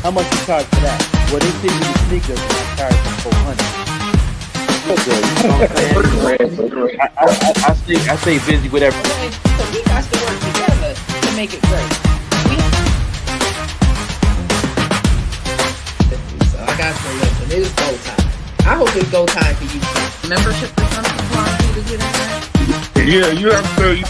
How much you charge for that? Well, they send you the sneakers and I charge them $400. I stay busy with everything. So we got to work together to make it great. So I got to listen. It is go time. I hope it's go time for you. Membership or something for you to get in there? Yeah, you have to.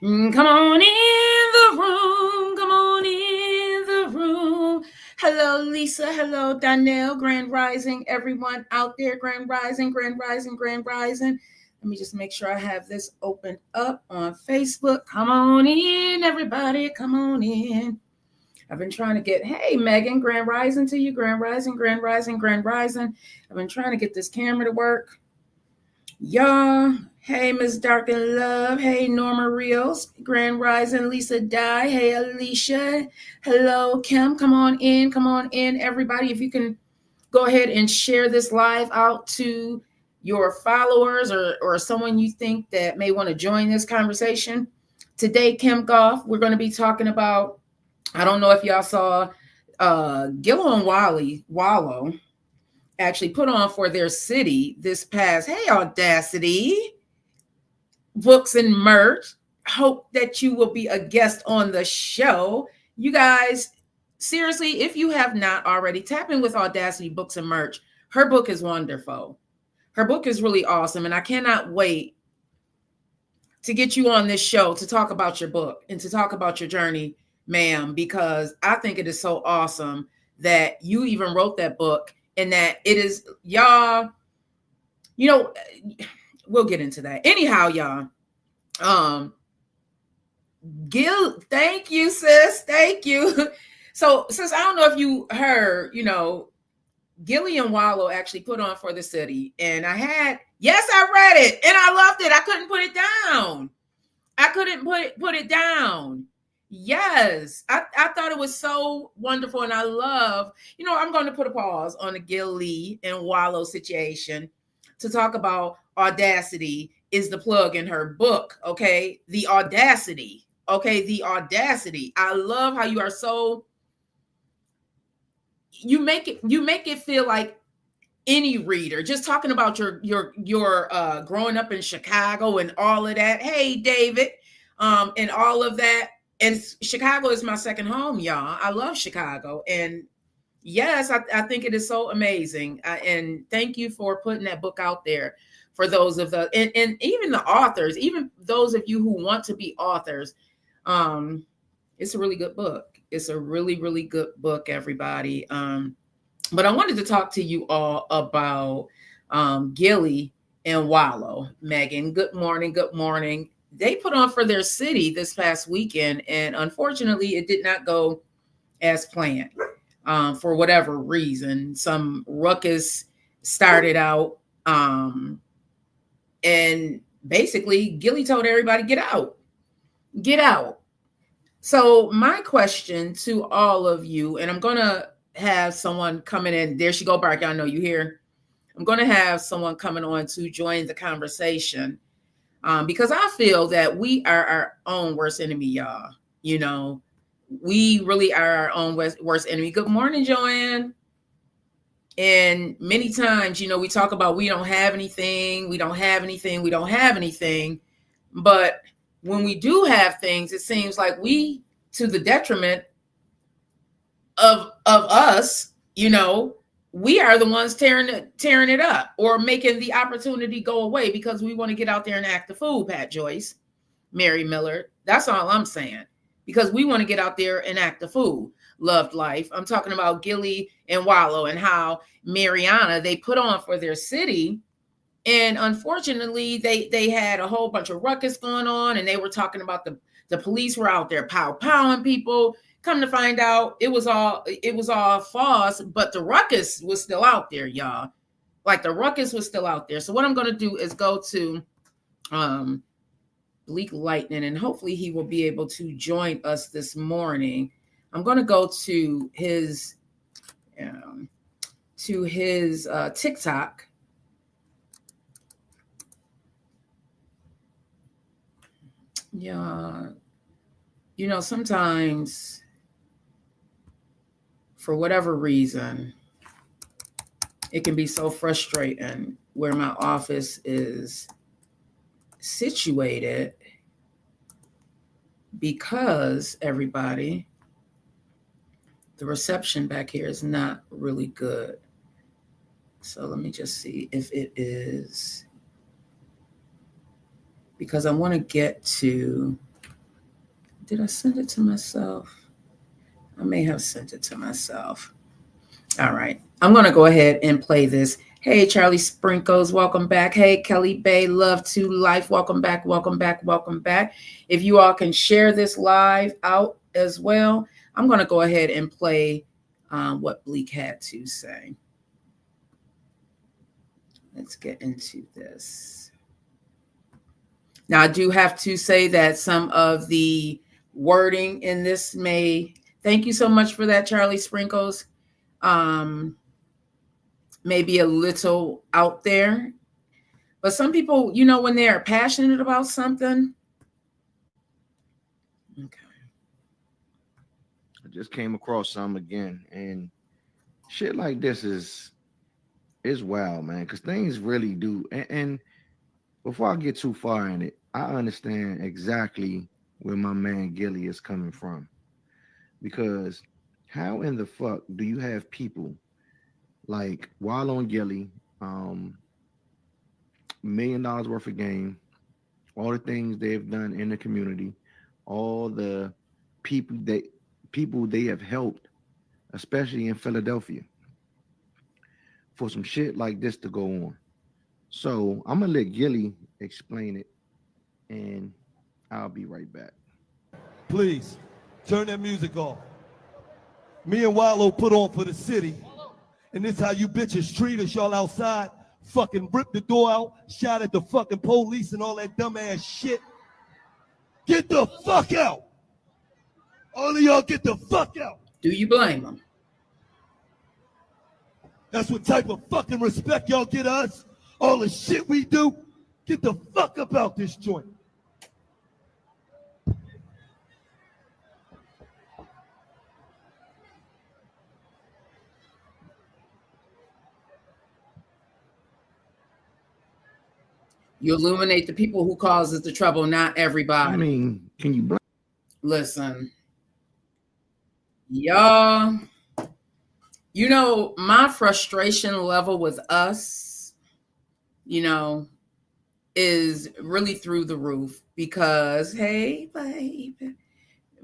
Come on in the room. Come on in the room. Hello, Lisa. Hello, Donnell. Grand Rising, everyone out there. Grand Rising, Grand Rising, Grand Rising. Let me just make sure I have this opened up on Facebook. Come on in, everybody. Come on in. I've been trying to get, hey, Megan, Grand Rising to you. Grand Rising, Grand Rising, Grand Rising. I've been trying to get this camera to work. Y'all, hey, Miss Dark and Love. Hey, Norma Rios. Grand Rising, Lisa Dye. Hey, Alicia. Hello, Kim. Come on in, everybody. If you can go ahead and share this live out to your followers or someone you think that may want to join this conversation. Today, Kim Goff, we're going to be talking about, I don't know if y'all saw Gillie and Wallo actually put on for their city this past, hey, Audacity, books and merch. Hope that you will be a guest on the show. You guys, seriously, if you have not already, tap in with Audacity Books and Merch. Her book is wonderful. Her book is really awesome. And I cannot wait to get you on this show to talk about your book and to talk about your journey, ma'am, because I think it is so awesome that you even wrote that book. And that it is, y'all, you know, we'll get into that. Anyhow, y'all, Gil, thank you, sis. Thank you. So, sis, I don't know if you heard, you know, Gillie and Wallo actually put on for the city. And I read it and I loved it. I couldn't put it down. I couldn't put it down. Yes, I thought it was so wonderful. And I love, you know, I'm going to put a pause on the Gillie and Wallo situation to talk about Audacity is the plug in her book. Okay. The Audacity. Okay. The Audacity. I love how you are so, you make it feel like any reader, just talking about your growing up in Chicago and all of that. Hey, David, and all of that. And Chicago is my second home, y'all. I love Chicago. And yes, I think it is so amazing. And thank you for putting that book out there for those of the, and even the authors, even those of you who want to be authors. It's a really good book. It's a really, really good book, everybody. But I wanted to talk to you all about Gillie and Wallo. Megan, good morning. Good morning. They put on for their city this past weekend, and unfortunately, it did not go as planned for whatever reason. Some ruckus started out, and basically, Gillie told everybody, get out. Get out. So my question to all of you, and I'm going to have someone coming in. There she go, Bark. I know you here. I'm going to have someone coming on to join the conversation. Because I feel that we are our own worst enemy, y'all. You know, we really are our own worst enemy. Good morning, Joanne. And many times, you know, we talk about we don't have anything. But when we do have things, it seems like we, to the detriment of us, you know, we are the ones tearing it up or making the opportunity go away because we want to get out there and act the fool, Pat Joyce, Mary Miller. That's all I'm saying. Because we want to get out there and act the fool. Loved life. I'm talking about Gillie and Wallo and how Mariana, they put on for their city. And unfortunately, they had a whole bunch of ruckus going on. And they were talking about The police were out there powing people. Come to find out, it was all false, but the ruckus was still out there, y'all. Like the ruckus was still out there. So what I'm going to do is go to Bleak Lightning, and hopefully he will be able to join us this morning. I'm going to go to his TikTok. Yeah, sometimes for whatever reason, it can be so frustrating where my office is situated, because everybody, the reception back here is not really good. So let me just see if it is, because I want to get to, did I send it to myself? I may have sent it to myself. All right. I'm going to go ahead and play this. Hey, Charlie Sprinkles, welcome back. Hey, Kelly Bay, love to life. Welcome back, welcome back, welcome back. If you all can share this live out as well, I'm going to go ahead and play what Bleak had to say. Let's get into this. Now, I do have to say that some of the wording in this may, thank you so much for that, Charlie Sprinkles, maybe a little out there. But some people, when they're passionate about something. Okay. I just came across some again, and shit like this is wild, man, because things really do. And before I get too far in it, I understand exactly where my man Gillie is coming from. Because how in the fuck do you have people like Wallo and Gillie, $1 million worth of game, all the things they've done in the community, all the people they have helped, especially in Philadelphia, for some shit like this to go on. So I'm gonna let Gillie explain it, and I'll be right back. Please turn that music off. Me and Wallo put on for the city, and this how you bitches treat us, y'all outside. Fucking rip the door out, shot at the fucking police and all that dumbass shit. Get the fuck out. All of y'all get the fuck out. Do you blame them? That's what type of fucking respect y'all get us. All the shit we do. Get the fuck up out this joint. You illuminate the people who causes the trouble, not everybody. I mean, can you blame? Listen, y'all, my frustration level with us, is really through the roof because, hey, baby,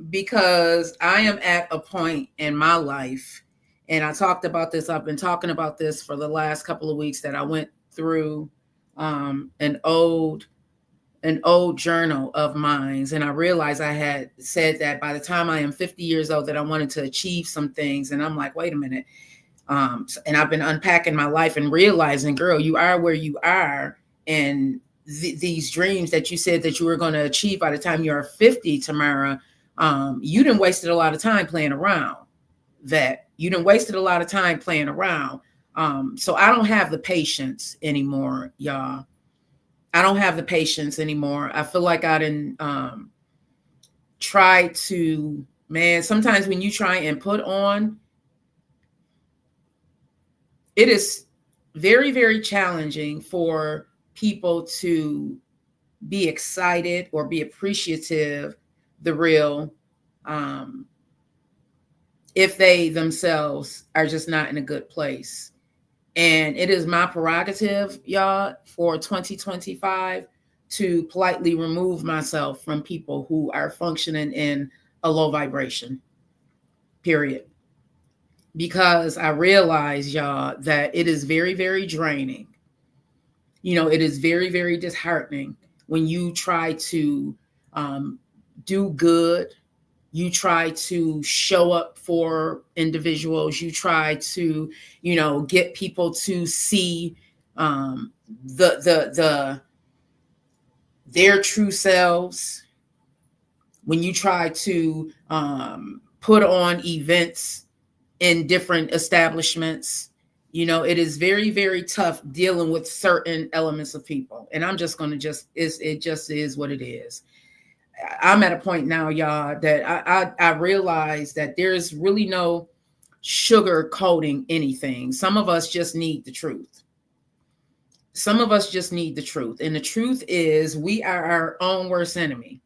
because I am at a point in my life, and I talked about this, I've been talking about this for the last couple of weeks, that I went through an old journal of mine, and I realized I had said that by the time I am 50 years old that I wanted to achieve some things, and I'm like, wait a minute, and I've been unpacking my life and realizing, girl, you are where you are, and these dreams that you said that you were going to achieve by the time you're 50, Tamara, you done wasted a lot of time playing around. You done wasted a lot of time playing around. So I don't have the patience anymore, y'all. I don't have the patience anymore. I feel like I didn't try to, man, sometimes when you try and put on, it is very, very challenging for people to be excited or be appreciative, the real, if they themselves are just not in a good place. And it is my prerogative, y'all, for 2025 to politely remove myself from people who are functioning in a low vibration, period. Because I realize, y'all, that it is very, very draining. It is very, very disheartening when you try to do good. You try to show up for individuals. You try to, get people to see their true selves. When you try to put on events in different establishments, it is very, very tough dealing with certain elements of people. And I'm just going to it just is what it is. I'm at a point now, y'all, that I realize that there's really no sugar coating anything. Some of us just need the truth. Some of us just need the truth. And the truth is we are our own worst enemy.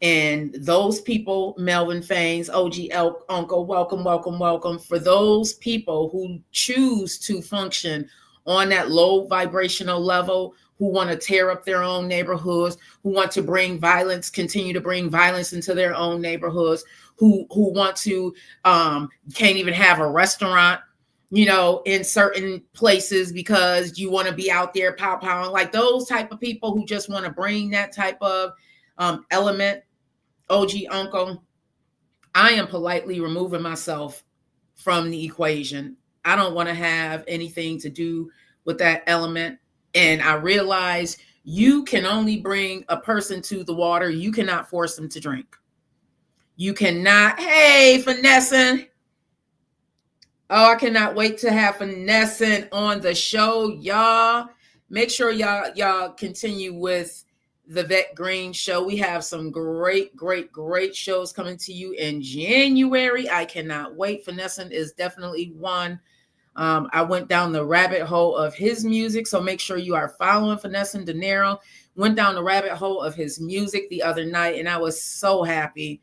And those people, Melvin Faines, OG Uncle, welcome, welcome, welcome. For those people who choose to function on that low vibrational level, who want to tear up their own neighborhoods, who want to bring violence, continue to bring violence into their own neighborhoods, who want to, can't even have a restaurant, in certain places because you want to be out there pow-powing, like those type of people who just want to bring that type of element. OG Uncle, I am politely removing myself from the equation. I don't want to have anything to do with that element. And I realize you can only bring a person to the water. You cannot force them to drink. You cannot, hey, finessing. Oh, I cannot wait to have finessing on the show, y'all. Make sure y'all continue with the Vet Green Show. We have some great, great, great shows coming to you in January. I cannot wait. Finessing is definitely one. I went down the rabbit hole of his music, so make sure you are following Finessing De Niro. Went down the rabbit hole of his music the other night, and I was so happy.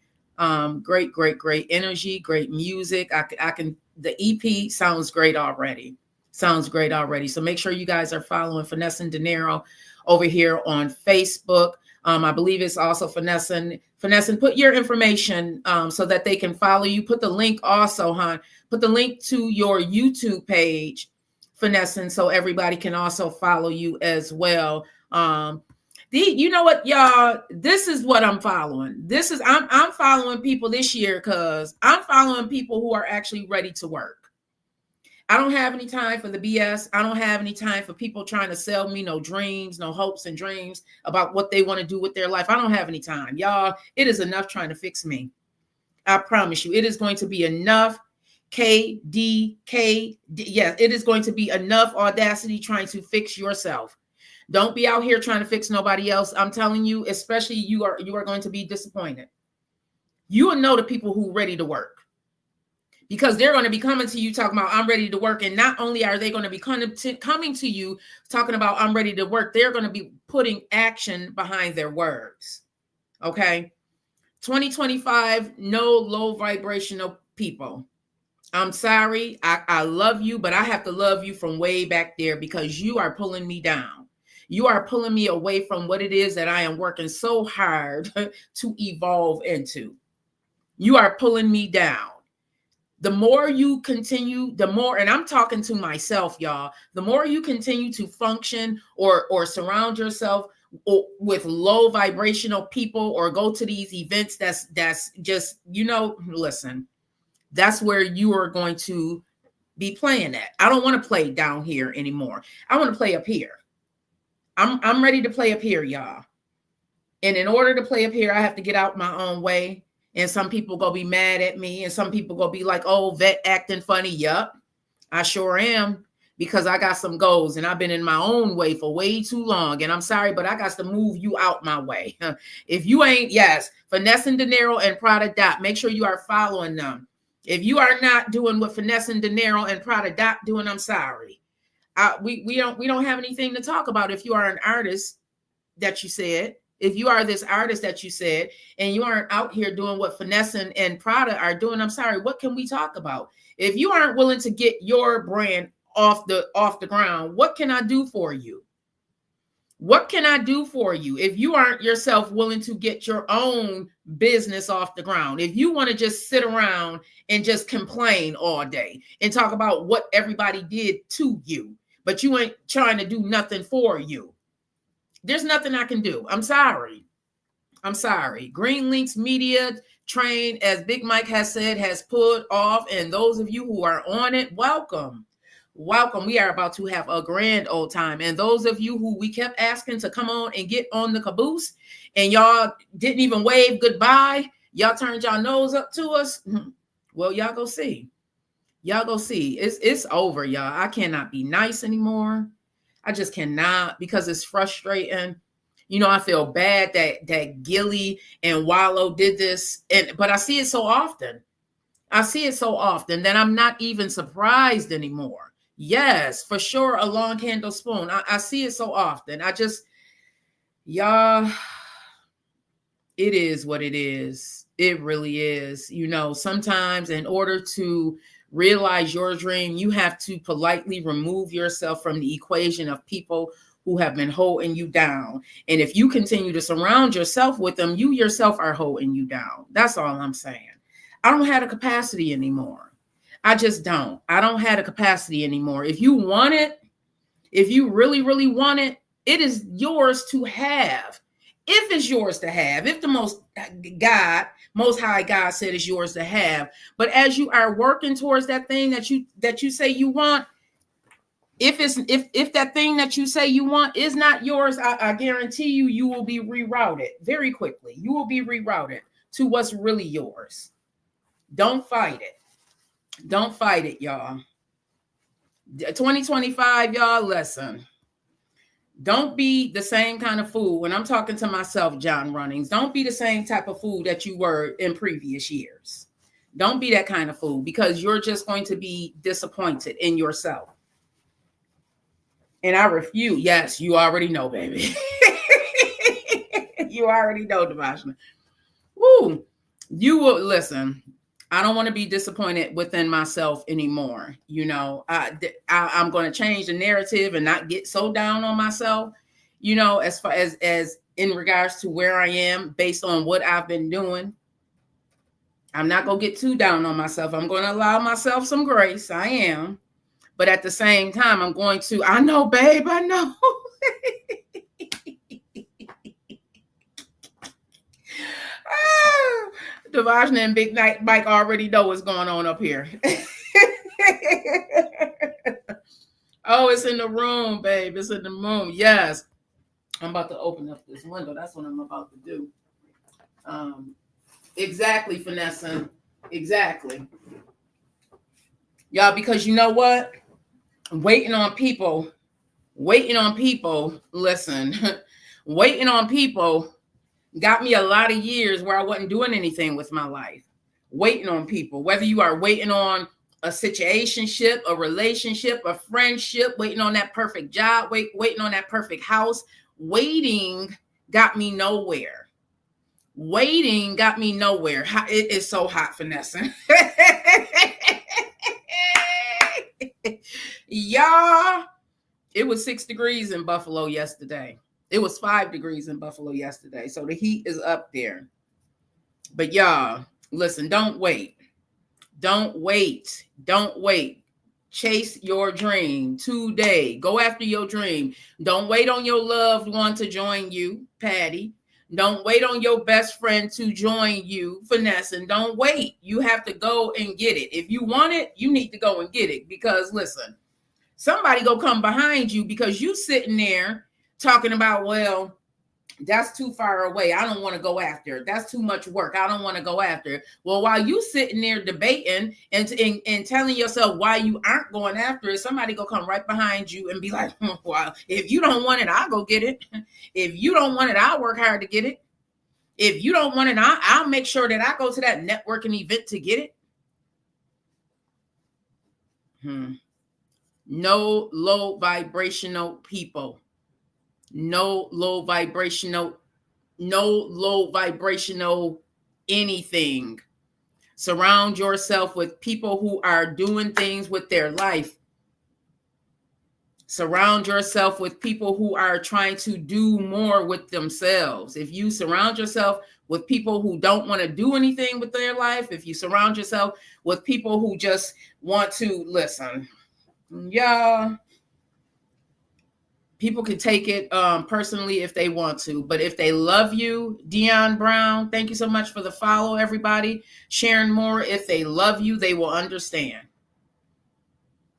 Great, great, great energy, great music. The EP sounds great already. Sounds great already. So make sure you guys are following Finessing De Niro over here on Facebook. I believe it's also Finessing. Put your information so that they can follow you. Put the link also, hon. Put the link to your YouTube page, Finessing, so everybody can also follow you as well. You know what, y'all? This is what I'm following. I'm following people this year because I'm following people who are actually ready to work. I don't have any time for the BS. I don't have any time for people trying to sell me no dreams, no hopes and dreams about what they want to do with their life. I don't have any time. Y'all, it is enough trying to fix me. I promise you, it is going to be enough yes, it is going to be enough audacity trying to fix yourself. Don't be out here trying to fix nobody else. I'm telling you, especially you are going to be disappointed. You will know the people who are ready to work. Because they're going to be coming to you talking about, I'm ready to work. And not only are they going to be coming to you talking about, I'm ready to work, they're going to be putting action behind their words. Okay. 2025, no low vibrational people. I'm sorry. I love you, but I have to love you from way back there because you are pulling me down. You are pulling me away from what it is that I am working so hard to evolve into. You are pulling me down. The more you continue, the more, and I'm talking to myself, y'all, the more you continue to function or surround yourself with low vibrational people or go to these events that's just, listen, that's where you are going to be playing at. I don't want to play down here anymore. I want to play up here. I'm ready to play up here, y'all. And in order to play up here, I have to get out my own way. And some people gonna be mad at me, and some people gonna be like, "Oh, vet acting funny." Yup, I sure am, because I got some goals, and I've been in my own way for way too long. And I'm sorry, but I got to move you out my way. If you ain't, yes, Finessing De Niro and Prada Dot, make sure you are following them. If you are not doing what Finessing De Niro and Prada Dot doing, I'm sorry. We don't have anything to talk about. If you are an artist that you said. If you are this artist that you said, and you aren't out here doing what Finessing and Prada are doing, I'm sorry, what can we talk about? If you aren't willing to get your brand off the ground, what can I do for you? What can I do for you if you aren't yourself willing to get your own business off the ground? If you want to just sit around and just complain all day and talk about what everybody did to you, but you ain't trying to do nothing for you, there's nothing I can do. I'm sorry. I'm sorry. Green Links Media train, as Big Mike has said, has pulled off. And those of you who are on it, welcome. Welcome. We are about to have a grand old time. And those of you who we kept asking to come on and get on the caboose and y'all didn't even wave goodbye, y'all turned y'all nose up to us. Well, y'all go see. Y'all go see. It's over, y'all. I cannot be nice anymore. I just cannot, because it's frustrating. You know, I feel bad that Gillie and Wallo did this, but I see it so often. I see it so often that I'm not even surprised anymore. Yes, for sure, a long handle spoon. I see it so often. Y'all, it is what it is. It really is. You know, sometimes in order to realize your dream, you have to politely remove yourself from the equation of people who have been holding you down. And if you continue to surround yourself with them, you yourself are holding you down. That's all I'm saying. I don't have the capacity anymore. I just don't. I don't have the capacity anymore. If you want it, if you really, really want it, it is yours to have. If it's yours to have, if the most high God said it's yours to have. But as you are working towards that thing that you say you want, if that thing that you say you want is not yours, I guarantee you will be rerouted very quickly. You will be rerouted to what's really yours. Don't fight it. Don't fight it, y'all. 2025, y'all, listen. Don't be the same kind of fool. When I'm talking to myself, John Runnings, don't be the same type of fool that you were in previous years. Don't be that kind of fool, because you're just going to be disappointed in yourself. And I refuse. Yes, you already know, baby. You already know, Devashna. Woo. You will listen. I don't want to be disappointed within myself anymore. You know, I'm going to change the narrative and not get so down on myself, you know, as far as in regards to where I am based on what I've been doing. I'm not going to get too down on myself. I'm going to allow myself some grace. I am. But at the same time, I'm going to, I know, babe, I know. Devashna and Big Mike already know what's going on up here. Oh, it's in the room, babe. It's in the room. Yes. I'm about to open up this window. That's what I'm about to do. Exactly, Vanessa. Exactly. Y'all, because you know what? Waiting on people, listen, waiting on people got me a lot of years where I wasn't doing anything with my life. Waiting on people, whether you are waiting on a situationship, a relationship, a friendship, waiting on that perfect job, waiting on that perfect house. Waiting got me nowhere. Waiting got me nowhere. It is so hot, Vanessa. Y'all, it was 6 degrees in Buffalo yesterday. It was 5 degrees in Buffalo yesterday. So the heat is up there. But y'all, listen, don't wait. Don't wait. Don't wait. Chase your dream today. Go after your dream. Don't wait on your loved one to join you, Patty. Don't wait on your best friend to join you, Vanessa. And don't wait. You have to go and get it. If you want it, you need to go and get it. Because listen, somebody go come behind you because you sitting there talking about, well, that's too far away. I don't want to go after it. That's too much work. I don't want to go after it. Well, while you sitting there debating and telling yourself why you aren't going after it, somebody go come right behind you and be like, well, if you don't want it, I'll go get it. If you don't want it, I'll work hard to get it. If you don't want it, I'll make sure that I go to that networking event to get it. No low vibrational people. No low vibrational anything. Surround yourself with people who are doing things with their life. Surround yourself with people who are trying to do more with themselves. If you surround yourself with people who don't want to do anything with their life, if you surround yourself with people who just want to listen, y'all, People can take it personally if they want to, but if they love you, Dion Brown, thank you so much for the follow, everybody. Sharon Moore, if they love you, they will understand.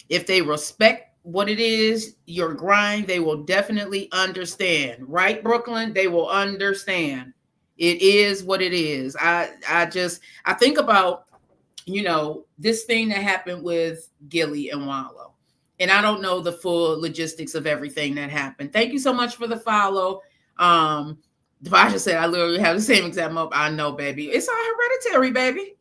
If they respect what it is, your grind, they will definitely understand. Right, Brooklyn? They will understand. It is what it is. I think about, this thing that happened with Gillie and Wallo. And I don't know the full logistics of everything that happened. Thank you so much for the follow. Devasha said, I literally have the same exact moment. I know, baby. It's all hereditary, baby.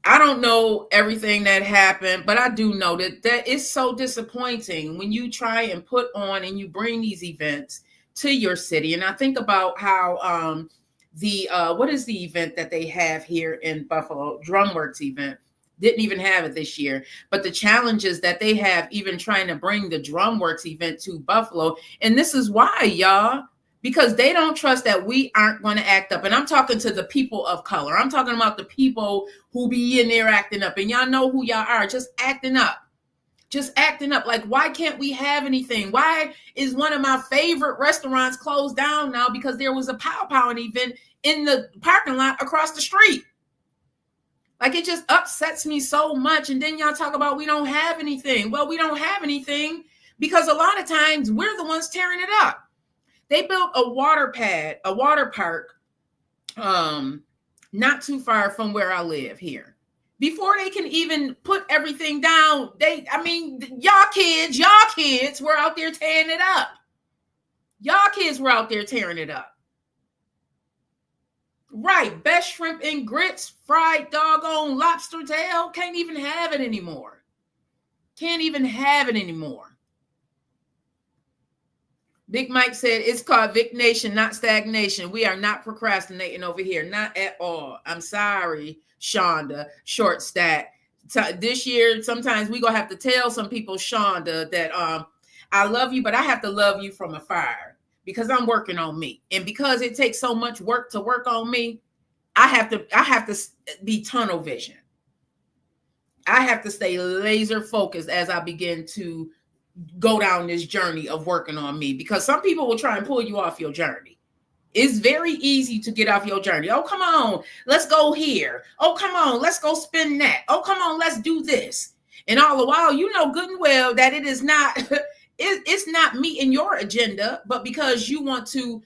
I don't know everything that happened, but I do know that it's so disappointing when you try and put on and you bring these events to your city. And I think about how what is the event that they have here in Buffalo? Drumworks event. Didn't even have it this year, but the challenges that they have even trying to bring the Drumworks event to Buffalo. And this is why, y'all, because they don't trust that we aren't going to act up. And I'm talking to the people of color. I'm talking about the people who be in there acting up. And y'all know who y'all are, just acting up. Just acting up. Like, why can't we have anything? Why is one of my favorite restaurants closed down now because there was a pow event in the parking lot across the street? Like, it just upsets me so much. And then y'all talk about we don't have anything. Well, we don't have anything because a lot of times we're the ones tearing it up. They built a water park, not too far from where I live here. Before they can even put everything down, y'all kids were out there tearing it up. Y'all kids were out there tearing it up. Right, best shrimp and grits, fried doggone lobster tail. Can't even have it anymore. Can't even have it anymore. Big Mike said, it's called Vic Nation, not stagnation. We are not procrastinating over here. Not at all. I'm sorry, Shonda, short stack. This year, sometimes we going to have to tell some people, Shonda, that I love you, but I have to love you from afar because I'm working on me. And because it takes so much work to work on me, I have to be tunnel vision. I have to stay laser focused as I begin to go down this journey of working on me, because some people will try and pull you off your journey. It's very easy to get off your journey. Oh, come on, let's go here. Oh, come on, let's go spin that. Oh, come on, let's do this. And all the while, you know good and well that it is not, it's not meeting your agenda, but because you want to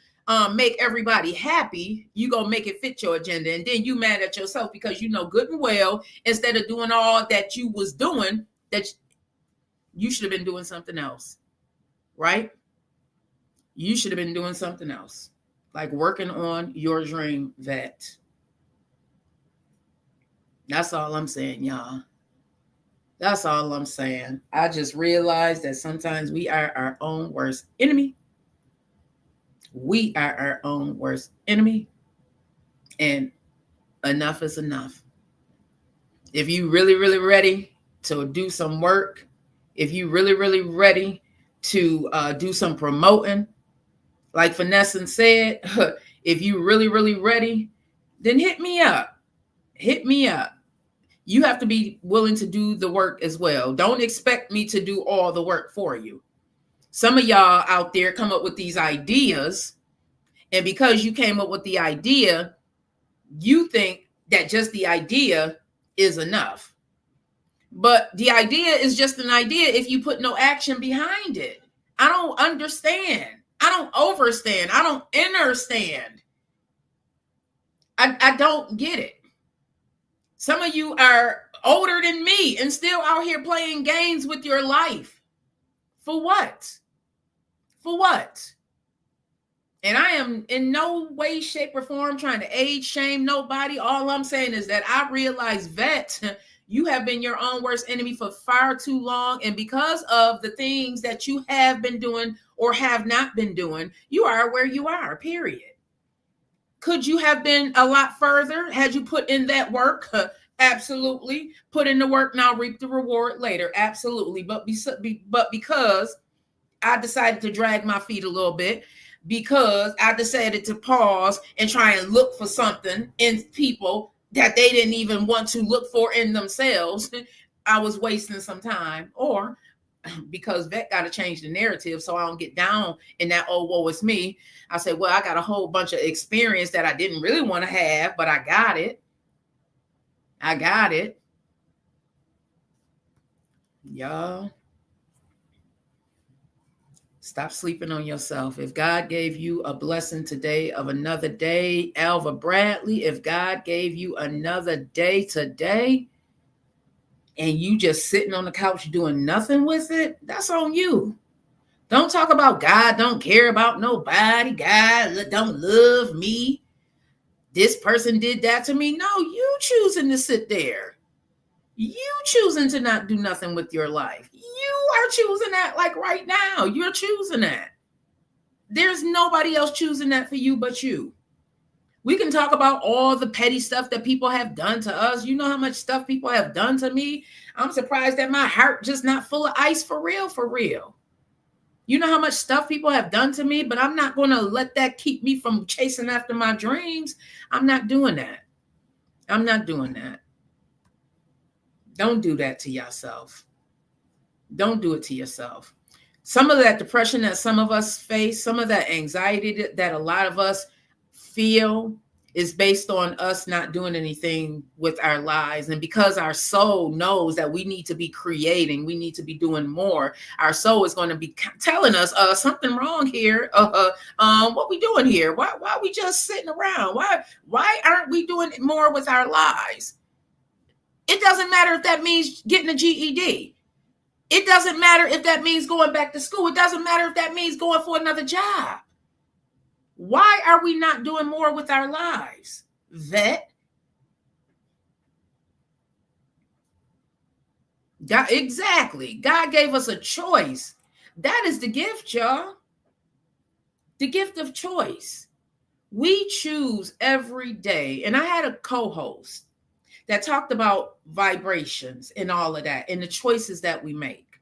make everybody happy, you gonna make it fit your agenda. And then you mad at yourself because you know good and well, instead of doing all that you was doing, that you should have been doing something else, right? You should have been doing something else, like working on your dream, vet. That's all I'm saying, y'all. That's all I'm saying. I just realized that sometimes we are our own worst enemy. We are our own worst enemy. And enough is enough. If you really, really ready to do some work, if you really, really ready to do some promoting, like Vanessa said, if you really, really ready, then hit me up. Hit me up. You have to be willing to do the work as well. Don't expect me to do all the work for you. Some of y'all out there come up with these ideas, and because you came up with the idea, you think that just the idea is enough. But the idea is just an idea if you put no action behind it. I don't understand. I don't overstand. I don't understand. I don't get it. Some of you are older than me and still out here playing games with your life. For what? For what? And I am in no way, shape, or form trying to age shame nobody. All I'm saying is that I realize, vet, you have been your own worst enemy for far too long. And because of the things that you have been doing or have not been doing, you are where you are, period. Could you have been a lot further had you put in that work? Absolutely. Put in the work now, reap the reward later. Absolutely. But because I decided to drag my feet a little bit, because I decided to pause and try and look for something in people that they didn't even want to look for in themselves, I was wasting some time. Or because Vet got to change the narrative so I don't get down in that, oh, woe is me. I said, well, I got a whole bunch of experience that I didn't really want to have, but I got it. I got it. Y'all, stop sleeping on yourself. If God gave you a blessing today of another day, Alva Bradley, if God gave you another day today, and you just sitting on the couch doing nothing with it, that's on you. Don't talk about God don't care about nobody. God don't love me. This person did that to me. No, you choosing to sit there. You choosing to not do nothing with your life. You are choosing that, like right now. You're choosing that. There's nobody else choosing that for you but you. We can talk about all the petty stuff that people have done to us. You know how much stuff people have done to me? I'm surprised that my heart just not full of ice for real, for real. You know how much stuff people have done to me, but I'm not going to let that keep me from chasing after my dreams. I'm not doing that. I'm not doing that. Don't do that to yourself. Don't do it to yourself. Some of that depression that some of us face, some of that anxiety that a lot of us feel is based on us not doing anything with our lives. And because our soul knows that we need to be creating, we need to be doing more, our soul is going to be telling us something wrong here. What we doing here? Why are we just sitting around? Why aren't we doing more with our lives? It doesn't matter if that means getting a GED. It doesn't matter if that means going back to school. It doesn't matter if that means going for another job. Why are we not doing more with our lives? Vet. God, exactly. God gave us a choice. That is the gift, y'all. The gift of choice. We choose every day. And I had a co-host that talked about vibrations and all of that and the choices that we make.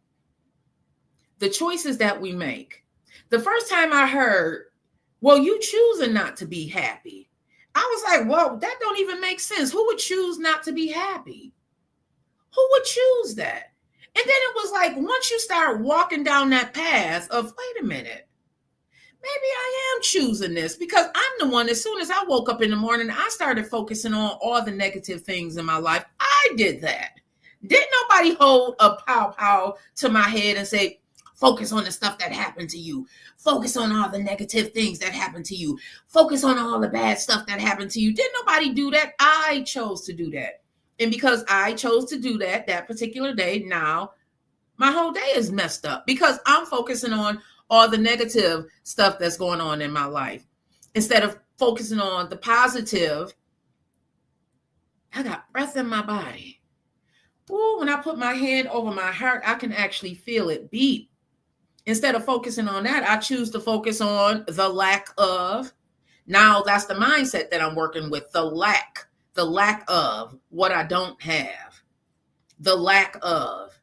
The choices that we make. The first time I heard, well, you choosing not to be happy, I was like, well, that don't even make sense. Who would choose not to be happy? Who would choose that? And then it was like, once you start walking down that path of, wait a minute, maybe I am choosing this, because I'm the one, as soon as I woke up in the morning, I started focusing on all the negative things in my life. I did that. Didn't nobody hold a pow to my head and say, focus on the stuff that happened to you. Focus on all the negative things that happened to you. Focus on all the bad stuff that happened to you. Didn't nobody do that? I chose to do that. And because I chose to do that particular day, now my whole day is messed up because I'm focusing on all the negative stuff that's going on in my life. Instead of focusing on the positive, I got breath in my body. Ooh, when I put my hand over my heart, I can actually feel it beat. Instead of focusing on that, I choose to focus on the lack of. Now that's the mindset that I'm working with, the lack of what I don't have, the lack of.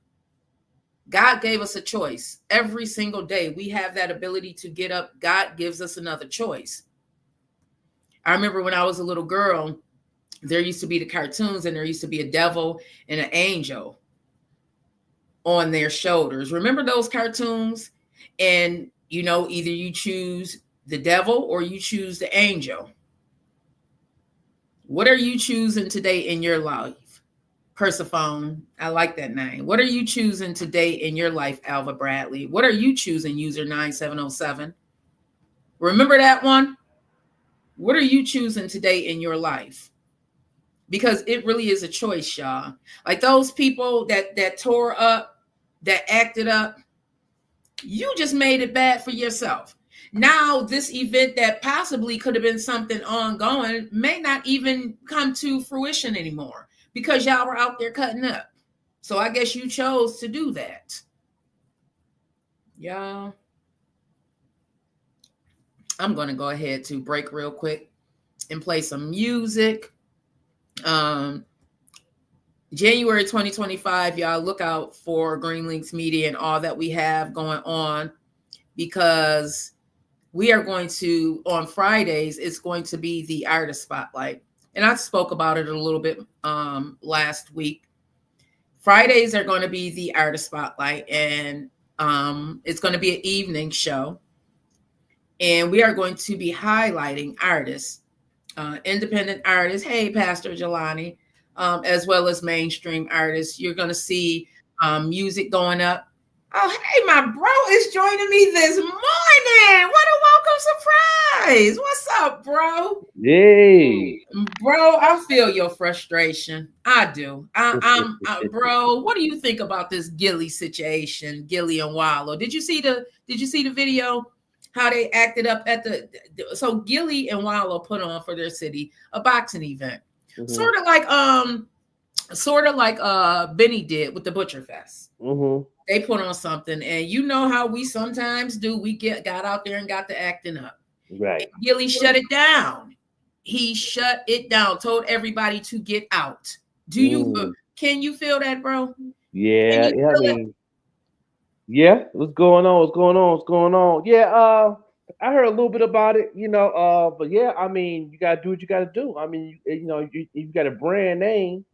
God gave us a choice. Every single day we have that ability to get up. God gives us another choice. I remember when I was a little girl, there used to be the cartoons and there used to be a devil and an angel on their shoulders. Remember those cartoons? And, you know, either you choose the devil or you choose the angel. What are you choosing today in your life? Persephone, I like that name. What are you choosing today in your life, Alva Bradley? What are you choosing, user 9707? Remember that one? What are you choosing today in your life? Because it really is a choice, y'all. Like those people that tore up, that acted up, you just made it bad for yourself. Now, this event that possibly could have been something ongoing may not even come to fruition anymore because y'all were out there cutting up. So I guess you chose to do that. Y'all, I'm going to go ahead to break real quick and play some music. January 2025, y'all look out for Green Links Media and all that we have going on, because we are going to, on Fridays, it's going to be the artist spotlight. And I spoke about it a little bit last week. Fridays are going to be the artist spotlight, and it's going to be an evening show. And we are going to be highlighting artists, independent artists. Hey, Pastor Jelani, as well as mainstream artists. You're going to see music going up. Oh, hey, my bro is joining me this morning. What a welcome surprise. What's up, bro? Yay. Bro, I feel your frustration. I do. Bro, what do you think about this Gillie situation, Gillie and Wallo? Did you see the video? How they acted up at so Gillie and Wallo put on for their city a boxing event. Mhm. Sort of like Benny did with the Butcher Fest. Mhm. They put on something, and you know how we sometimes do. We got out there and got the acting up. Right. And Gillie shut it down. He shut it down, told everybody to get out. Can you feel that, bro? Yeah, I mean, yeah, what's going on? Yeah, I heard a little bit about it, but yeah, I mean, you gotta do what you gotta do. I mean, you got a brand name,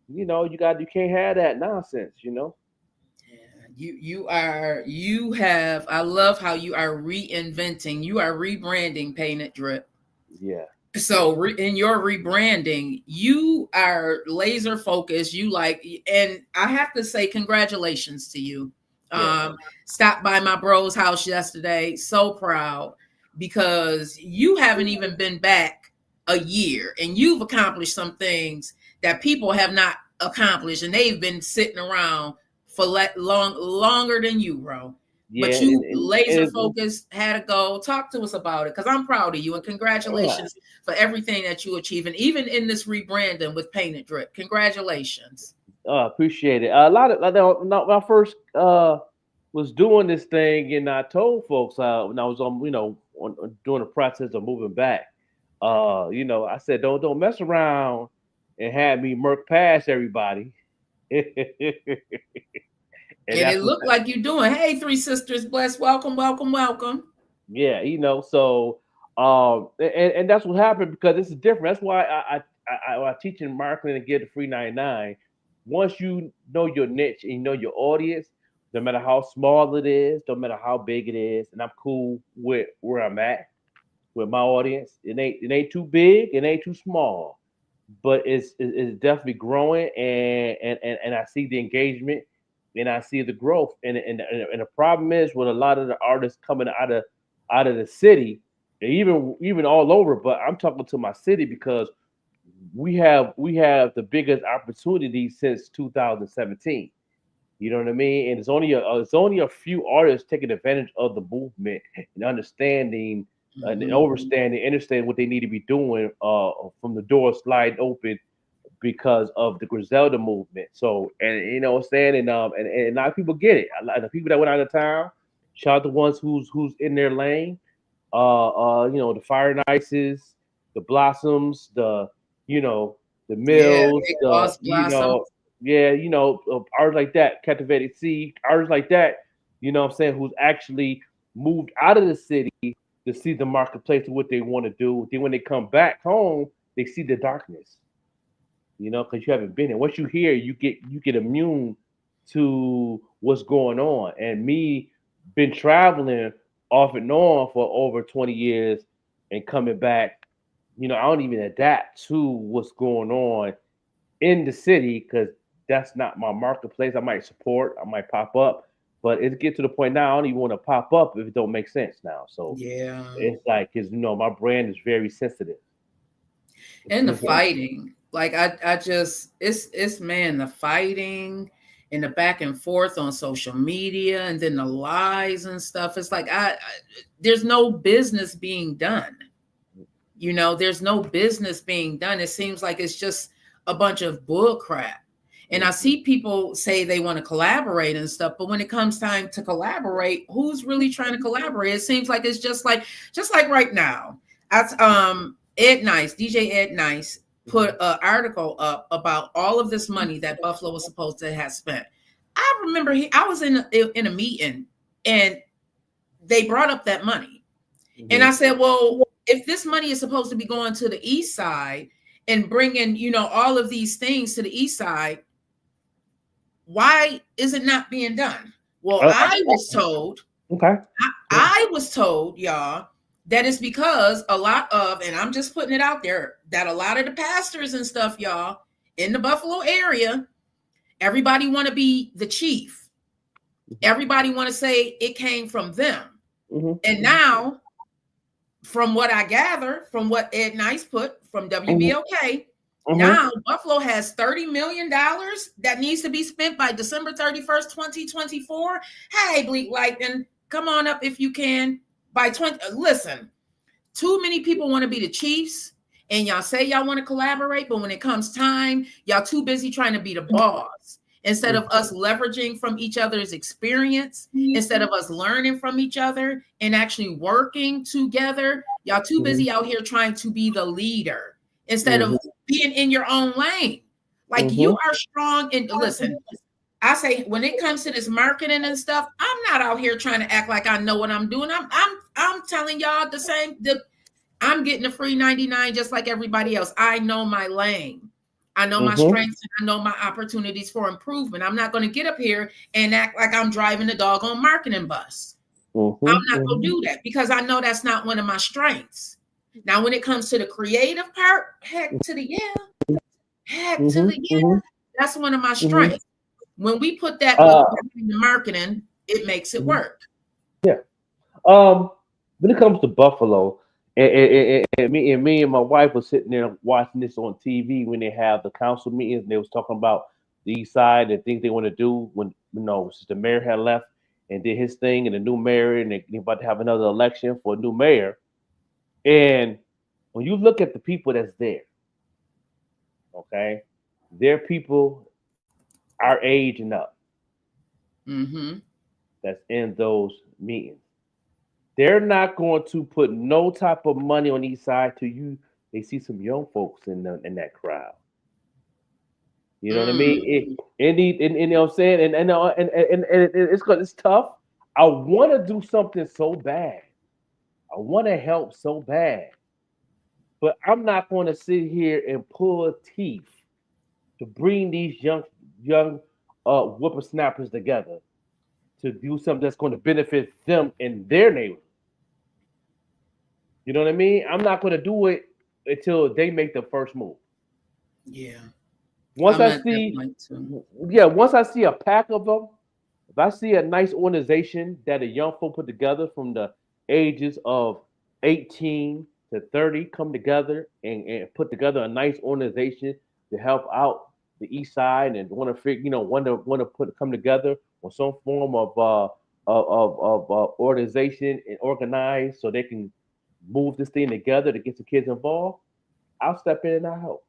you can't have that nonsense, I love how you are reinventing, you are rebranding Paint It Drip. Yeah. So in your rebranding, you are laser focused. And I have to say congratulations to you. Yeah. Stopped by my bro's house yesterday. So proud, because you haven't even been back a year, and you've accomplished some things that people have not accomplished, and they've been sitting around for longer than you, bro. Yeah, But you laser focused, had to go. Talk to us about it, because I'm proud of you, and congratulations for everything that you achieve, and even in this rebranding with Paint It Drip. Congratulations. Appreciate it. A lot of when I first was doing this thing, and I told folks when I was doing the process of moving back, I said don't mess around and have me murk past everybody. And it looked like you're doing. Hey, Three Sisters, bless, welcome. Yeah, so and that's what happened, because this is different. That's why I teach in marketing and get the free 99. Once you know your niche and you know your audience, no matter how small it is, no matter how big it is, and I'm cool with where I'm at with my audience. It ain't too big, it ain't too small, but it's definitely growing, and I see the engagement, and I see the growth, and the problem is with a lot of the artists coming out of the city, and even all over, but I'm talking to my city, because we have the biggest opportunity since 2017. You know what I mean? And it's only a few artists taking advantage of the movement and understanding and understanding what they need to be doing from the door sliding open because of the Griselda movement. So, and you know what I'm saying, and a lot of people get it. A lot of the people that went out of town, shout out the ones who's in their lane. The Fire Nices, the Blossoms, the Mills, artists like that, Captivated Sea, artists like that, what I'm saying, who's actually moved out of the city to see the marketplace of what they want to do. Then when they come back home, they see the darkness, because you haven't been there. Once you hear, you get immune to what's going on. And me been traveling off and on for over 20 years and coming back, I don't even adapt to what's going on in the city, because that's not my marketplace. I might support, I might pop up, but it gets to the point now I don't even want to pop up if it don't make sense now. So yeah, it's like, because my brand is very sensitive. And the fighting, like I just it's man, the fighting and the back and forth on social media, and then the lies and stuff. It's like there's no business being done. There's no business being done. It seems like it's just a bunch of bull crap. And I see people say they want to collaborate and stuff, but when it comes time to collaborate, who's really trying to collaborate? It seems like it's just like right now. DJ Ed Nice put an article up about all of this money that Buffalo was supposed to have spent. I remember I was in a meeting, and they brought up that money. And I said, well, if this money is supposed to be going to the east side and bringing, all of these things to the east side, why is it not being done? Well, I was told, okay, I was told, y'all, that it's because a lot of, and I'm just putting it out there, that a lot of the pastors and stuff, y'all, in the Buffalo area, everybody want to be the chief. Everybody want to say it came from them. And now, from what I gather, from what Ed Nice put from WBOK, now Buffalo has $30 million that needs to be spent by December 31st, 2024. Hey, Bleak Lightning, come on up if you can. By 20, listen, too many people want to be the chiefs, and y'all say y'all want to collaborate, but when it comes time, y'all too busy trying to be the boss. Instead of us leveraging from each other's experience, instead of us learning from each other and actually working together, y'all too busy out here trying to be the leader instead of being in your own lane. Like you are strong. And listen, I say when it comes to this marketing and stuff, I'm not out here trying to act like I know what I'm doing. I'm telling y'all the same. I'm getting a free 99 just like everybody else. I know my lane. I know my strengths and I know my opportunities for improvement. I'm not going to get up here and act like I'm driving a doggone marketing bus. I'm not going to do that because I know that's not one of my strengths. Now, when it comes to the creative part, heck to the yeah. That's one of my strengths. When we put that in the marketing, it makes it work. Yeah. When it comes to Buffalo, and me and my wife was sitting there watching this on TV when they have the council meetings, and they was talking about the East Side and things they want to do when since the mayor had left and did his thing, and the new mayor, and they're about to have another election for a new mayor. And when you look at the people that's there, okay, they're people our age and up that's in those meetings. They're not going to put no type of money on each side till they see some young folks in that crowd. You know what I mean? And you know what I'm saying? And it's tough. I want to do something so bad. I want to help so bad. But I'm not going to sit here and pull teeth to bring these young whippersnappers together to do something that's going to benefit them in their neighborhood. You know what I mean? I'm not going to do it until they make the first move. Yeah. Once I see a pack of them, if I see a nice organization that a young folk put together from the ages of 18 to 30 come together and put together a nice organization to help out the East Side and want to come together on some form of organization and organize so they can move this thing together to get the kids involved, I'll step in and I'll help.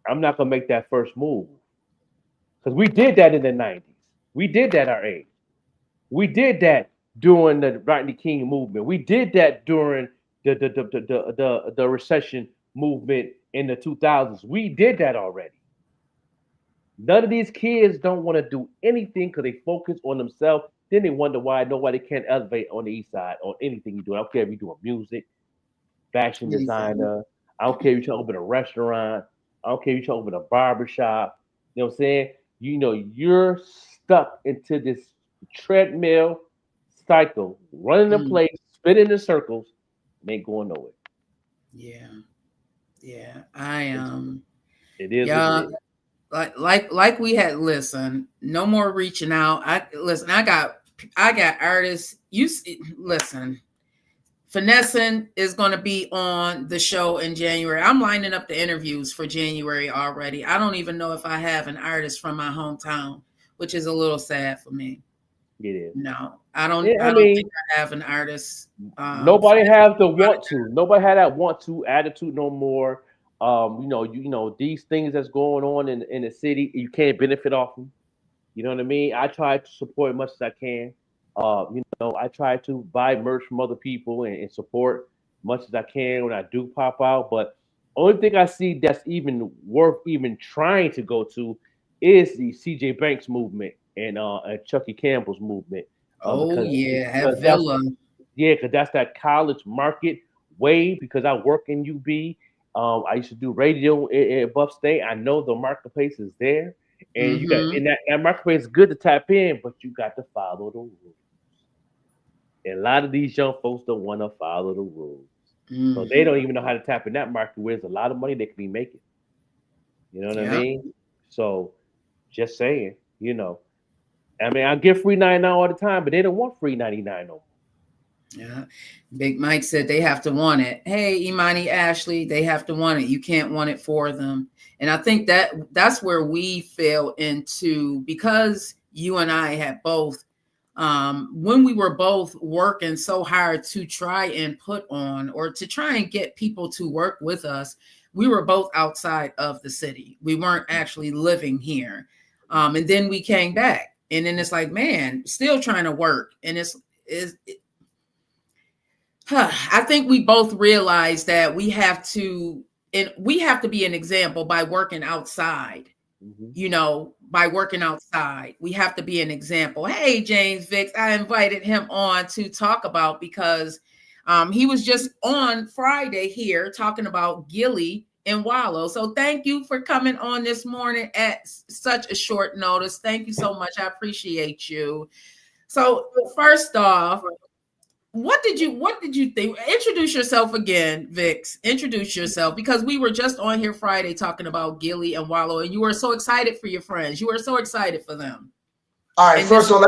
I'm not gonna make that first move because we did that in the '90s. We did that our age. We did that during the Rodney King movement. We did that during the recession movement in the 2000s. We did that already. None of these kids don't want to do anything because they focus on themselves. Then they wonder why nobody can elevate on the East Side on anything you do. I don't care if you're doing music, fashion designer. I don't care if you're trying to open a restaurant. I don't care if you're trying to open a barbershop. You know what I'm saying? You're stuck into this treadmill cycle, running in place, spinning in circles, and ain't going nowhere. Yeah. I am. It is. Yeah. Like we had. Listen, no more reaching out. I got artists. Listen. Finessing is going to be on the show in January. I'm lining up the interviews for January already. I don't even know if I have an artist from my hometown, which is a little sad for me. It is. No, I don't. I don't think I have an artist. Nobody has the want to. Nobody had that want to attitude no more. These things that's going on in the city, you can't benefit off them. You know what I mean? I try to support as much as I can. I try to buy merch from other people and support much as I can when I do pop out. But only thing I see that's even worth even trying to go to is the CJ Banks movement and Chucky Campbell's movement. Have Villa. Because that's that college market wave. Because I work in UB, I used to do radio in Buff State. I know the marketplace is there, And you got and that marketplace is good to tap in, but you got to follow the rules. And a lot of these young folks don't want to follow the rules. So they don't even know how to tap in that market where there's a lot of money they could be making. You know what I Yeah. mean? So just saying, I mean, I give free 99 all the time, but they don't want free 99 no more. Yeah. Big Mike said they have to want it. Hey, Imani Ashley, they have to want it. You can't want it for them. And I think that's where we fell into, because you and I had both, when we were both working so hard to try and put on, or to try and get people to work with us, we were both outside of the city. We weren't actually living here. And then we came back, and then it's like, man, still trying to work. And I think we both realize that we have to be an example by working outside. By working outside, we have to be an example. Hey, James Vicks, I invited him on to talk about, because he was just on Friday here talking about Gillie and Wallo. So thank you for coming on this morning at such a short notice. Thank you so much. I appreciate you. So first off, what did you think? Introduce yourself again, Vicks. Introduce yourself, because we were just on here Friday talking about Gillie and Wallo, and you were so excited for your friends. You were so excited for them. All right, first of all,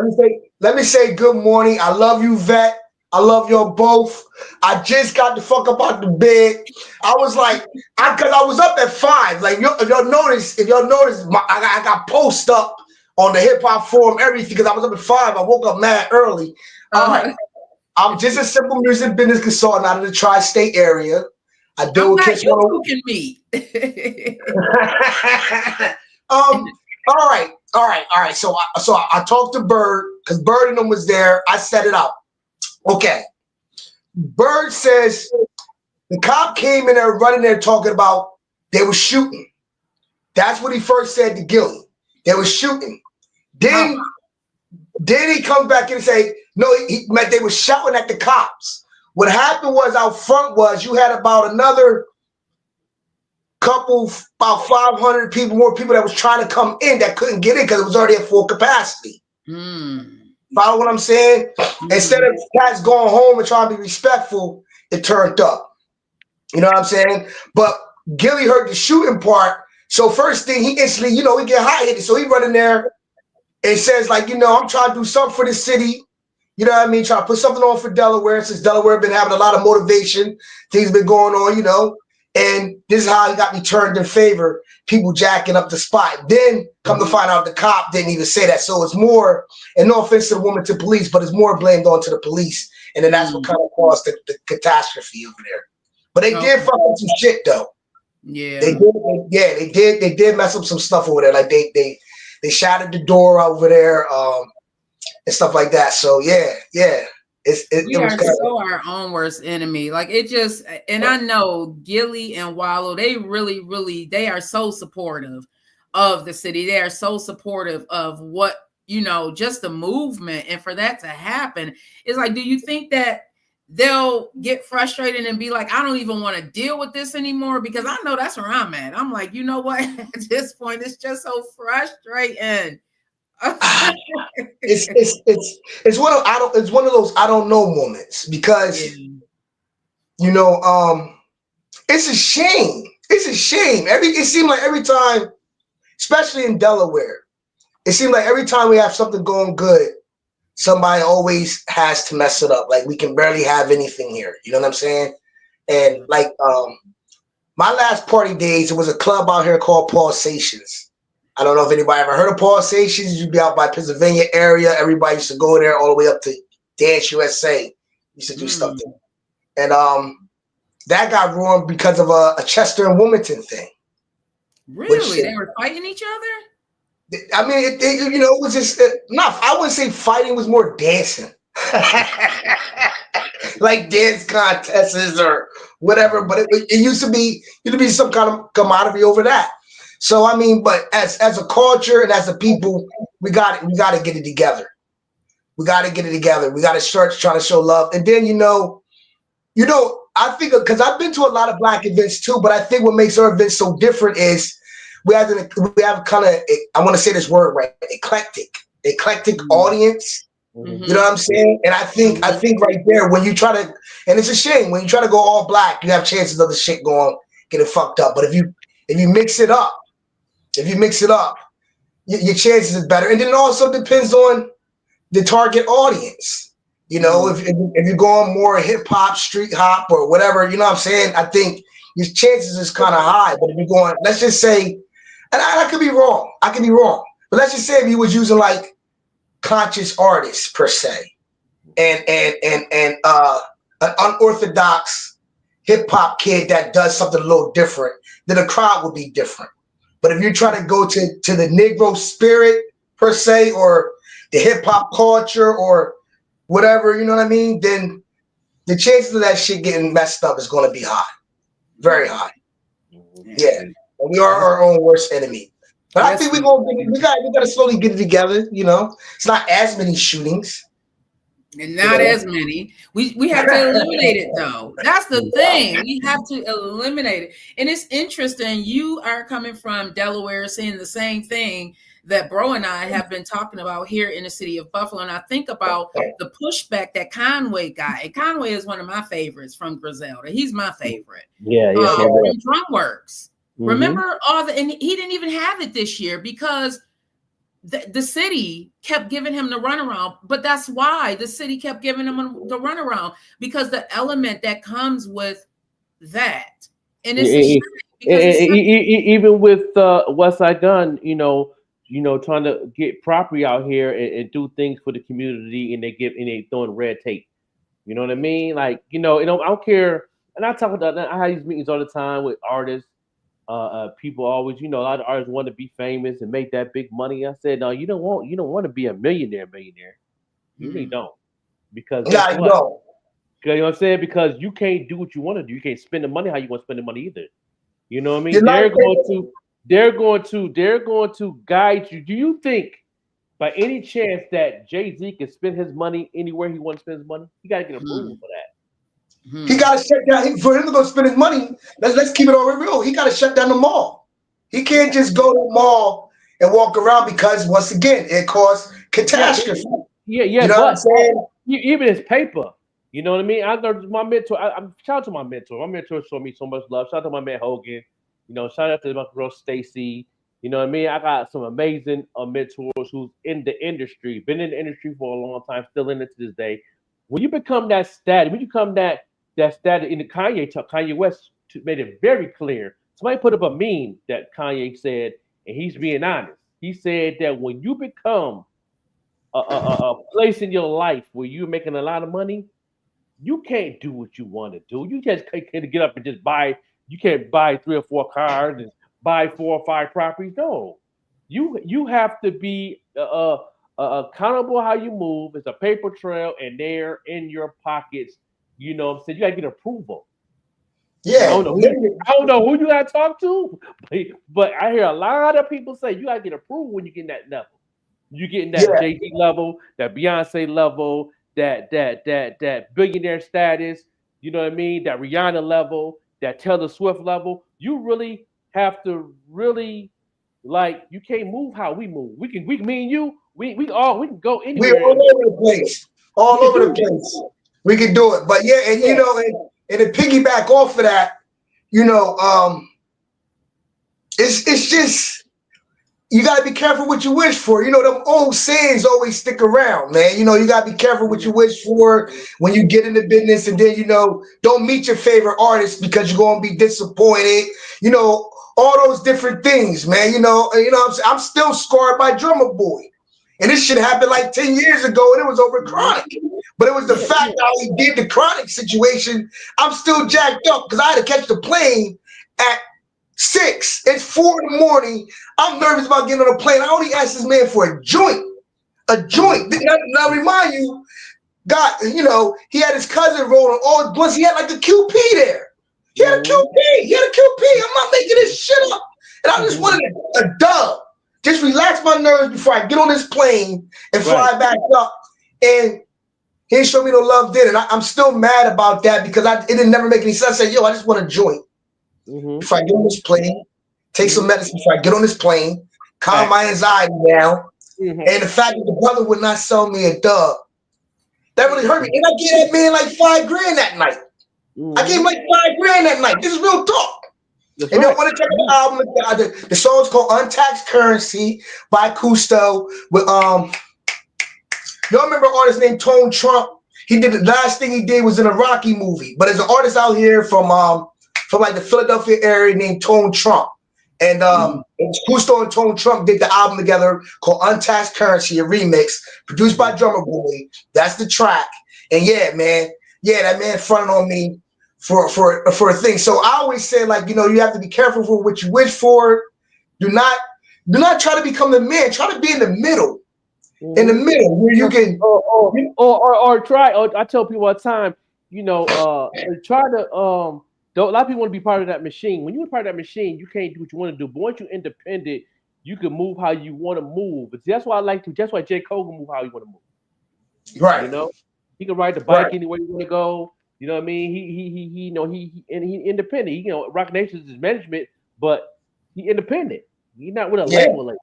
let me say good morning. I love you, Vet. I love y'all both. I just got the fuck up out the bed. I was like, because I was up at 5. Like, if y'all notice, I got post up on the hip hop forum, everything, because I was up at 5. I woke up mad early. All right. I'm just a simple music business consultant out of the tri-state area. I deal with kids. You can meet. All right. So I talked to Bird, because Bird and them was there. I set it up. Okay. Bird says the cop came in there running there talking about they were shooting. That's what he first said to Gillie. They were shooting. Then he comes back and say, no, he meant they were shouting at the cops. What happened was, out front was, you had about another couple, about 500 people, more people that was trying to come in that couldn't get in because it was already at full capacity. Follow what I'm saying? Instead of cats going home and trying to be respectful, it turned up. You know what I'm saying? But Gillie heard the shooting part. So first thing, he instantly, he get hot-headed. So he run in there and says, like, I'm trying to do something for the city. You know what I mean? Trying to put something on for Delaware, since Delaware been having a lot of motivation. Things been going on, And this is how he got me turned in favor. People jacking up the spot. Then come to find out the cop didn't even say that. So it's more, and no offense to the woman, to police, but it's more blamed onto the police. And then that's what kind of caused the catastrophe over there. But they did fuck up some shit though. Yeah. They did mess up some stuff over there. Like they shattered the door over there, and stuff like that. So yeah. We are so our own worst enemy. Like, it just, and I know Gillie and Wallo, they really, really, they are so supportive of the city. They are so supportive of what, just the movement. And for that to happen, it's like, do you think that they'll get frustrated and be like, I don't even want to deal with this anymore? Because I know that's where I'm at. I'm like, you know what? At this point, it's just so frustrating. It's one of those I don't know moments, because it's a shame. It's a shame. It seemed like every time, especially in Delaware, it seemed like every time we have something going good, somebody always has to mess it up. Like, we can barely have anything here. You know what I'm saying? And like my last party days, it was a club out here called Pulsations. I don't know if anybody ever heard of Pulsations. You'd be out by Pennsylvania area. Everybody used to go there all the way up to Dance USA. Used to do stuff there. And that got ruined because of a Chester and Wilmington thing. Really? They were fighting each other? I mean, it was just I wouldn't say fighting, it was more dancing. Like dance contests or whatever. But it used to be some kind of commodity over that. So I mean, but as a culture and as a people, we got to get it together. We got to get it together. We got to start trying to show love. And then I think, because I've been to a lot of Black events too, but I think what makes our events so different is we have kind of, I want to say this word right, eclectic audience. Mm-hmm. You know what I'm saying? And I think right there, when you try to, and it's a shame when you try to go all black, you have chances of the shit getting fucked up. But if you mix it up, your chances is better. And then it also depends on the target audience. You know, if you're going more hip hop, street hop, or whatever, you know what I'm saying? I think your chances is kind of high. But if you're going, let's just say, and I could be wrong. But let's just say if you was using like conscious artists per se, and an unorthodox hip hop kid that does something a little different, then the crowd would be different. But if you're trying to go to the Negro spirit per se, or the hip hop culture, or whatever, you know what I mean, then the chances of that shit getting messed up is going to be high, very high. Yeah, and we are our own worst enemy. But I think we got to slowly get it together. You know, it's not as many shootings. And not as many. We have to eliminate it though. That's the thing. We have to eliminate it. And it's interesting. You are coming from Delaware, saying the same thing that Bro and I have been talking about here in the city of Buffalo. And I think about the pushback that Conway got. And Conway is one of my favorites from Griselda. He's my favorite. Yeah. From Drumworks. Remember and he didn't even have it this year because the city kept giving him the runaround. But that's why the city kept giving him the runaround, because the element that comes with that. And it's even with Westside Gun, you know, trying to get property out here and do things for the community, and they throwing red tape. You know what I mean? Like, I don't care. And I talk about that. I have these meetings all the time with artists. People always, a lot of artists want to be famous and make that big money. I said, no, you don't want to be a millionaire. You really don't. Because you know what I'm saying? Because you can't do what you want to do. You can't spend the money how you want to spend the money either. You know what I mean? They're going to guide you. Do you think by any chance that Jay-Z can spend his money anywhere he wants to spend his money? He got to get approval for that. He got to shut down. For him to go spend his money, let's keep it all real. He got to shut down the mall. He can't just go to the mall and walk around, because once again, it causes catastrophe. Yeah. You know what I'm saying? Even his paper. You know what I mean? I learned my mentor. Shout out to my mentor. My mentor showed me so much love. Shout out to my man Hogan. Shout out to my girl Stacy. You know what I mean? I got some amazing mentors who's in the industry, been in the industry for a long time, still in it to this day. When you become that status, that status in the Kanye West made it very clear. Somebody put up a meme that Kanye said, and he's being honest. He said that when you become a place in your life where you're making a lot of money, you can't do what you want to do. You just can't get up and just buy. You can't buy 3 or 4 cars and buy 4 or 5 properties. No, you have to be accountable how you move. It's a paper trail, and they're in your pockets. You know what I'm saying? You gotta get approval. Yeah. I don't know who you gotta talk to, but I hear a lot of people say you gotta get approval when you get in that level. You get in that Jay-Z level, that Beyonce level, that billionaire status, you know what I mean? That Rihanna level, that Taylor Swift level. You really have to you can't move how we move. We can me and you, we can go anywhere. We're all over the place. All over the place. We can do it. But yeah, and and to piggyback off of that, it's just, you gotta be careful what you wish for. Them old sayings always stick around, man. You gotta be careful what you wish for when you get into business, and then don't meet your favorite artist because you're gonna be disappointed. All those different things, man. I'm still scarred by Drummer Boy. And this shit happened like 10 years ago, and it was over Chronic. But it was the fact how he did the Chronic situation. I'm still jacked up because I had to catch the plane at 6. It's 4 in the morning. I'm nervous about getting on a plane. I only asked this man for a joint. A joint. Now remind you, God, he had his cousin rolling all his blunts. He had like a QP there. He had a QP. I'm not making this shit up. And I just wanted a dub. Just relax my nerves before I get on this plane and fly back up. And he didn't show me no love then. And I'm still mad about that because it didn't never make any sense. I said, I just want a joint. If I get on this plane, take some medicine before I get on this plane, calm my anxiety down. And the fact that the brother would not sell me a dub, that really hurt me. And I gave that man like $5,000 that night. I gave him like $5,000 that night. This is real talk. That's and right. then when I check out the album, the song's called Untaxed Currency by Cousteau. With y'all remember an artist named Tone Trump? He did the last thing he did was in a Rocky movie. But there's an artist out here from like the Philadelphia area named Tone Trump. And Cousteau and Tone Trump did the album together called Untaxed Currency, a remix produced by Drummer Boy. That's the track. And yeah, man, that man fronted on me for a thing. So I always say, like, you have to be careful for what you wish for. Do not try to become the man. Try to be in the middle. In the middle where you can or try. I tell people all the time, try to a lot of people want to be part of that machine. When you're part of that machine, you can't do what you want to do. But once you're independent, you can move how you want to move. But that's why I like to. That's why J. Cole can move how he want to move. Right. He can ride the bike anywhere you want to go. You know what I mean? He independent. Rock Nation is his management, but he independent. He's not with a label like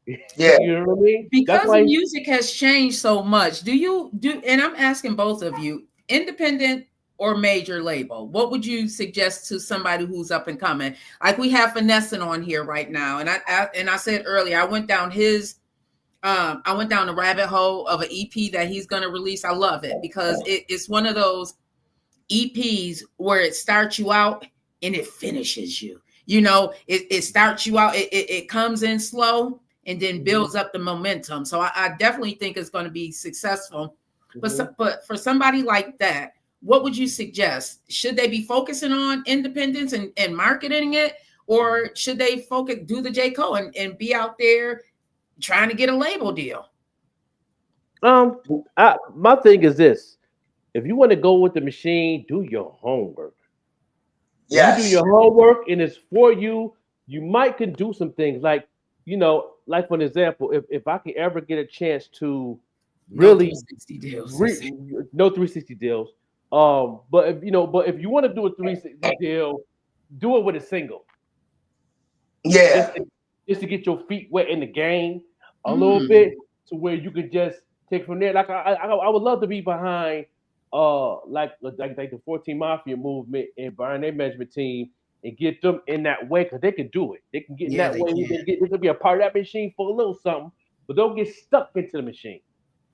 that. Yeah. You know what I mean? Because music has changed so much. Do you and I'm asking both of you, independent or major label, what would you suggest to somebody who's up and coming? Like we have Finessing on here right now, and I said earlier, I went down the rabbit hole of an EP that he's going to release. I love it because it's one of those EPs where it starts you out and it finishes you. It starts you out, it comes in slow and then builds up the momentum. So I definitely think it's going to be successful. But for somebody like that, what would you suggest? Should they be focusing on independence and marketing it? Or should they do the J. Cole and be out there trying to get a label deal? My thing is this. If you want to go with the machine, do your homework. Yes. You do your homework and it's for you, you might can do some things like, like for an example, if I can ever get a chance to really no 360 deals. No 360 deals. But if you want to do a 360 deal, do it with a single. Yeah. Just to get your feet wet in the game a little bit, to where you could just take from there. Like I would love to be behind like the 14 Mafia movement and behind their management team and get them in that way, because they can do it. They can get in that way. They can be a part of that machine for a little something, but don't get stuck into the machine.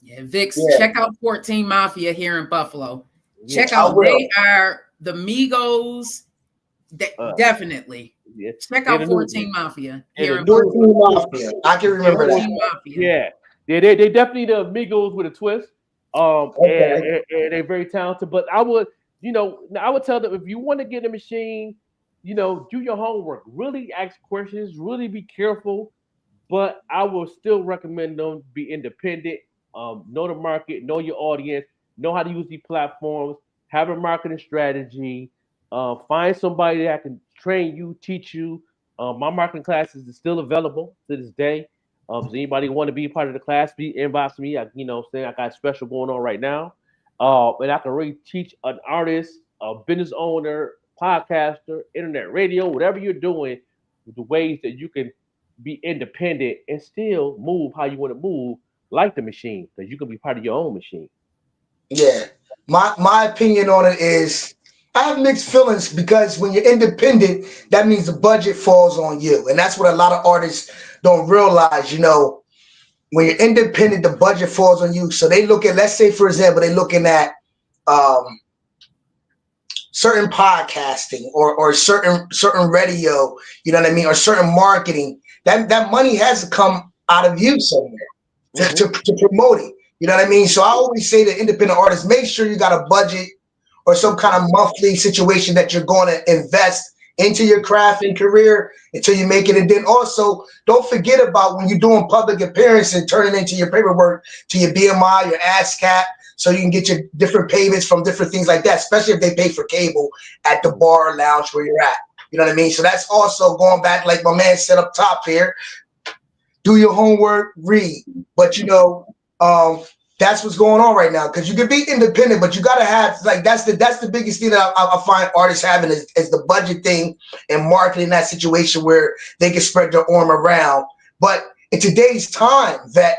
Yeah, Vix, check out 14 Mafia here in Buffalo. Check Yeah, out, they are the Migos. Definitely. Yeah. Check out 14 Mafia here in Buffalo. Mafia. I can remember that. Mafia. Yeah, they definitely the Migos with a twist. And they're very talented. But I would tell them, if you want to get a machine, do your homework. Really ask questions. Really be careful. But I will still recommend them be independent. Know the market. Know your audience. Know how to use these platforms. Have a marketing strategy. Find somebody that can train you, teach you. My marketing classes is still available to this day. Does anybody want to be part of the class? Inbox me. I got a special going on right now. And I can really teach an artist, a business owner, podcaster, internet radio, whatever you're doing, the ways that you can be independent and still move how you want to move, like the machine, because you can be part of your own machine. Yeah. My opinion on it is, I have mixed feelings, because when you're independent, that means the budget falls on you. And that's what a lot of artists don't realize. When you're independent, the budget falls on you. So they look at, let's say, for example, they're looking at certain podcasting or certain radio, you know what I mean, or certain marketing. That money has to come out of you somewhere to promote it. You know what I mean? So I always say to independent artists, make sure you got a budget or some kind of monthly situation that you're going to invest into your craft and career until you make it. And then also, don't forget about when you're doing public appearances and turning into your paperwork to your BMI, your ASCAP, so you can get your different payments from different things like that, especially if they pay for cable at the bar or lounge where you're at. You know what I mean? So that's also going back, like my man said up top here, do your homework, read. But That's what's going on right now. Because you can be independent, but you gotta have like that's the biggest thing that I find artists having is the budget thing and marketing that situation where they can spread their arm around. But in today's time, that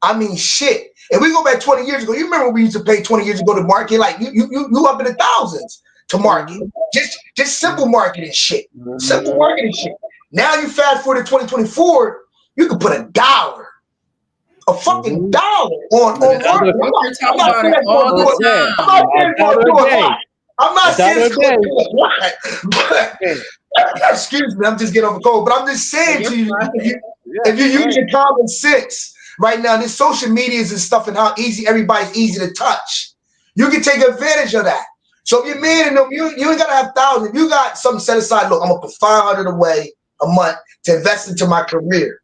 I mean, shit. If we go back 20 years ago, you remember when we used to pay 20 years ago to market? Like you up in the thousands to market. Just simple marketing shit. Simple marketing shit. Now you fast forward to 2024, you can put a fucking dollar on marketing. I'm not saying that's going to do it. I'm not saying it's going to do a lot. I'm not saying it's going to do a lot. But excuse me, I'm just getting over cold. But I'm just saying to you, if you use your common sense right now, this social medias and stuff and how everybody's easy to touch, you can take advantage of that. So if you're man and you ain't gotta have thousands. If you got something set aside, look, I'm gonna put 500 away a month to invest into my career.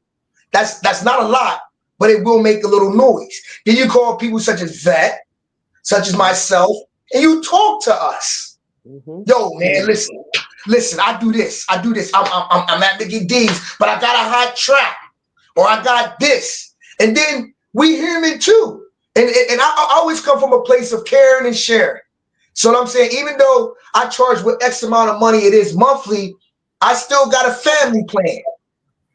That's not a lot, but it will make a little noise. Then you call people such as Vet, such as myself, and you talk to us. Yo, man, listen, I do this. I'm at Mickey D's, but I got a hot track, or I got this. And then we hear it too. And I always come from a place of caring and sharing. So what I'm saying, even though I charge what X amount of money it is monthly, I still got a family plan.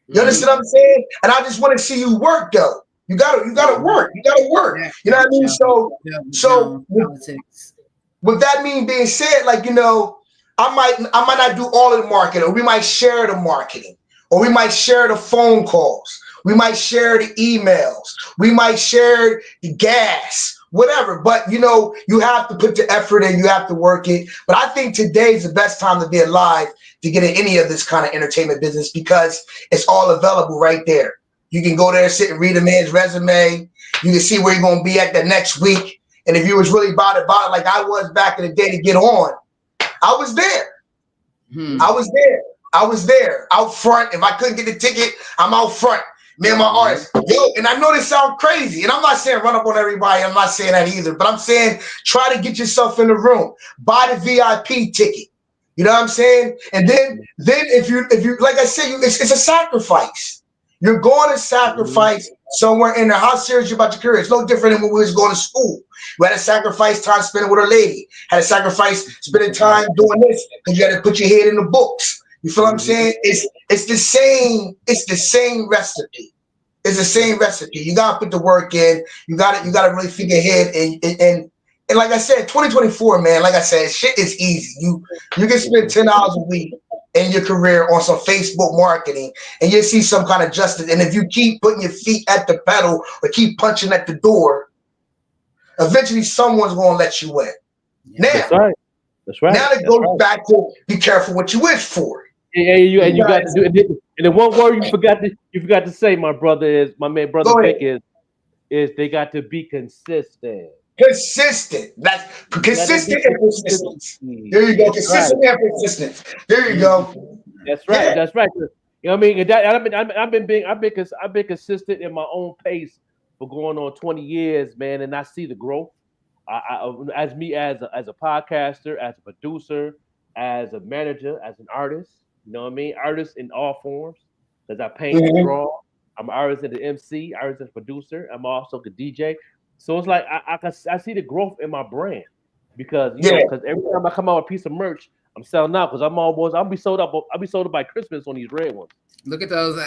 You understand what I'm saying? And I just want to see you work though. You gotta work. You gotta work. You know what I mean? So with that being said, like, you know, I might not do all of the marketing, or we might share the marketing, or we might share the phone calls. We might share the emails. We might share the gas, whatever. But, you know, you have to put the effort in. You have to work it. But I think today is the best time to be alive to get in any of this kind of entertainment business, because it's all available right there. You can go there, sit and read a man's resume. You can see where you're going to be at the next week. And if you was really about it like I was back in the day to get on, I was there. I was there out front. If I couldn't get the ticket, I'm out front. Me and my artists. Yo, and I know this sounds crazy. And I'm not saying run up on everybody. I'm not saying that either. But I'm saying try to get yourself in the room. Buy the VIP ticket. You know what I'm saying? And then if you like I said, it's a sacrifice. You're going to sacrifice somewhere in there. How serious you about your career? It's no different than when we was going to school. We had to sacrifice time spending with a lady. Had to sacrifice spending time doing this because you had to put your head in the books. You feel what I'm saying? It's the same recipe. It's the same recipe. You gotta put the work in. You gotta really figure ahead and like I said, 2024, man. Like I said, shit is easy. You can spend 10 hours a week in your career on some Facebook marketing, and you'll see some kind of justice. And if you keep putting your feet at the pedal or keep punching at the door, eventually someone's gonna let you in. Now, that's right. Now it goes back to be careful what you wish for. Yeah, and you got to do it. And the one word you forgot to say, my man, brother Vic is they got to be consistent. Consistent. That's consistent and persistence. There you go. Consistent and persistence. There you go. That's right. Yeah. That's right. You know what I mean? I've been consistent in my own pace for going on 20 years, man, and I see the growth. As a podcaster, as a producer, as a manager, as an artist. You know what I mean? Artists in all forms. Because I paint, draw. I'm an artist and an MC, artist and producer. I'm also a DJ. So it's like I see the growth in my brand. Because because every time I come out with a piece of merch, I'm selling out because I'll be sold up by Christmas on these red ones. Look at those.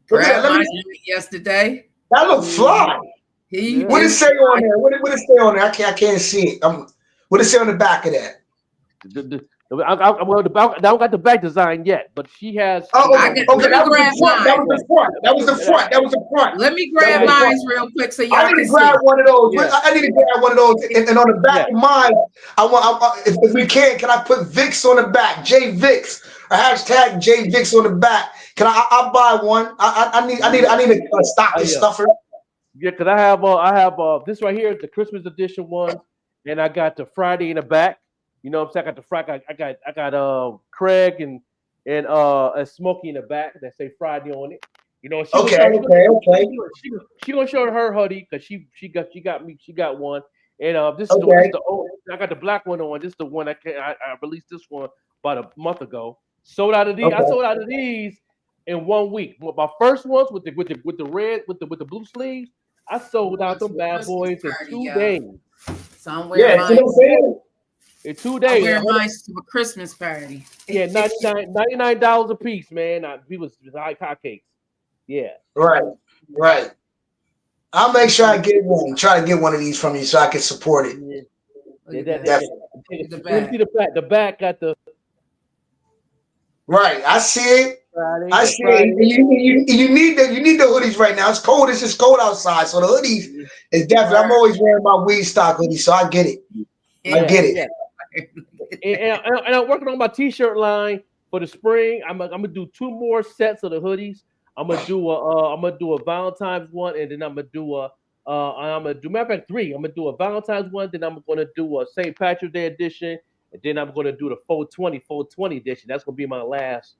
Grab mine yesterday. That looks fly. What does it say on there? What does it say on there? I can't see it. What does it say on the back of that? I don't got the back design yet, but she has. Oh, okay. That was the front. Let me grab mine real quick so y'all can see. I need to grab one of those. I need to grab one of those. And on the back of mine, if we can I put Vix on the back? J Vix. A hashtag J Vix on the back. Can I'll buy one. I need a stocking stuffer. Yeah, because I have this right here is the Christmas edition one, and I got the Friday in the back. You know what I'm saying? I got the Friday. I got Craig and Smokey in the back that say Friday on it. You know. Okay. She gonna show her hoodie because she got one. And this is the old. I got the black one on. This is the one I released this one about a month ago. Sold out of these. I sold out of these in 1 week. My first ones with the red with the blue sleeves. I sold out them bad boys in 2 days. So I'm wearing Yeah, you know what I'm saying? In 2 I'm days. wearing mine to a Christmas party. Yeah, $99 a piece, man. We was high hotcakes. Yeah. Right, right. I'll make sure I get one. Try to get one of these from you so I can support it. Yeah. Look at that. Definitely. The Let me see the back. The back got the Right, I see it. Friday. I The see Friday. it. You need the hoodies right now. It's cold. It's just cold outside, so the hoodies is definitely. I'm always wearing my weed stock hoodie, so I get it. I get it. Yeah. And I'm working on my t-shirt line for the spring. I'm gonna do 2 more sets of the hoodies. I'm gonna do a Valentine's one, and then I'm gonna do matter of fact 3. I'm gonna do a Valentine's one, then I'm gonna do a St. Patrick's Day edition, and then I'm gonna do the 420 edition. That's gonna be my last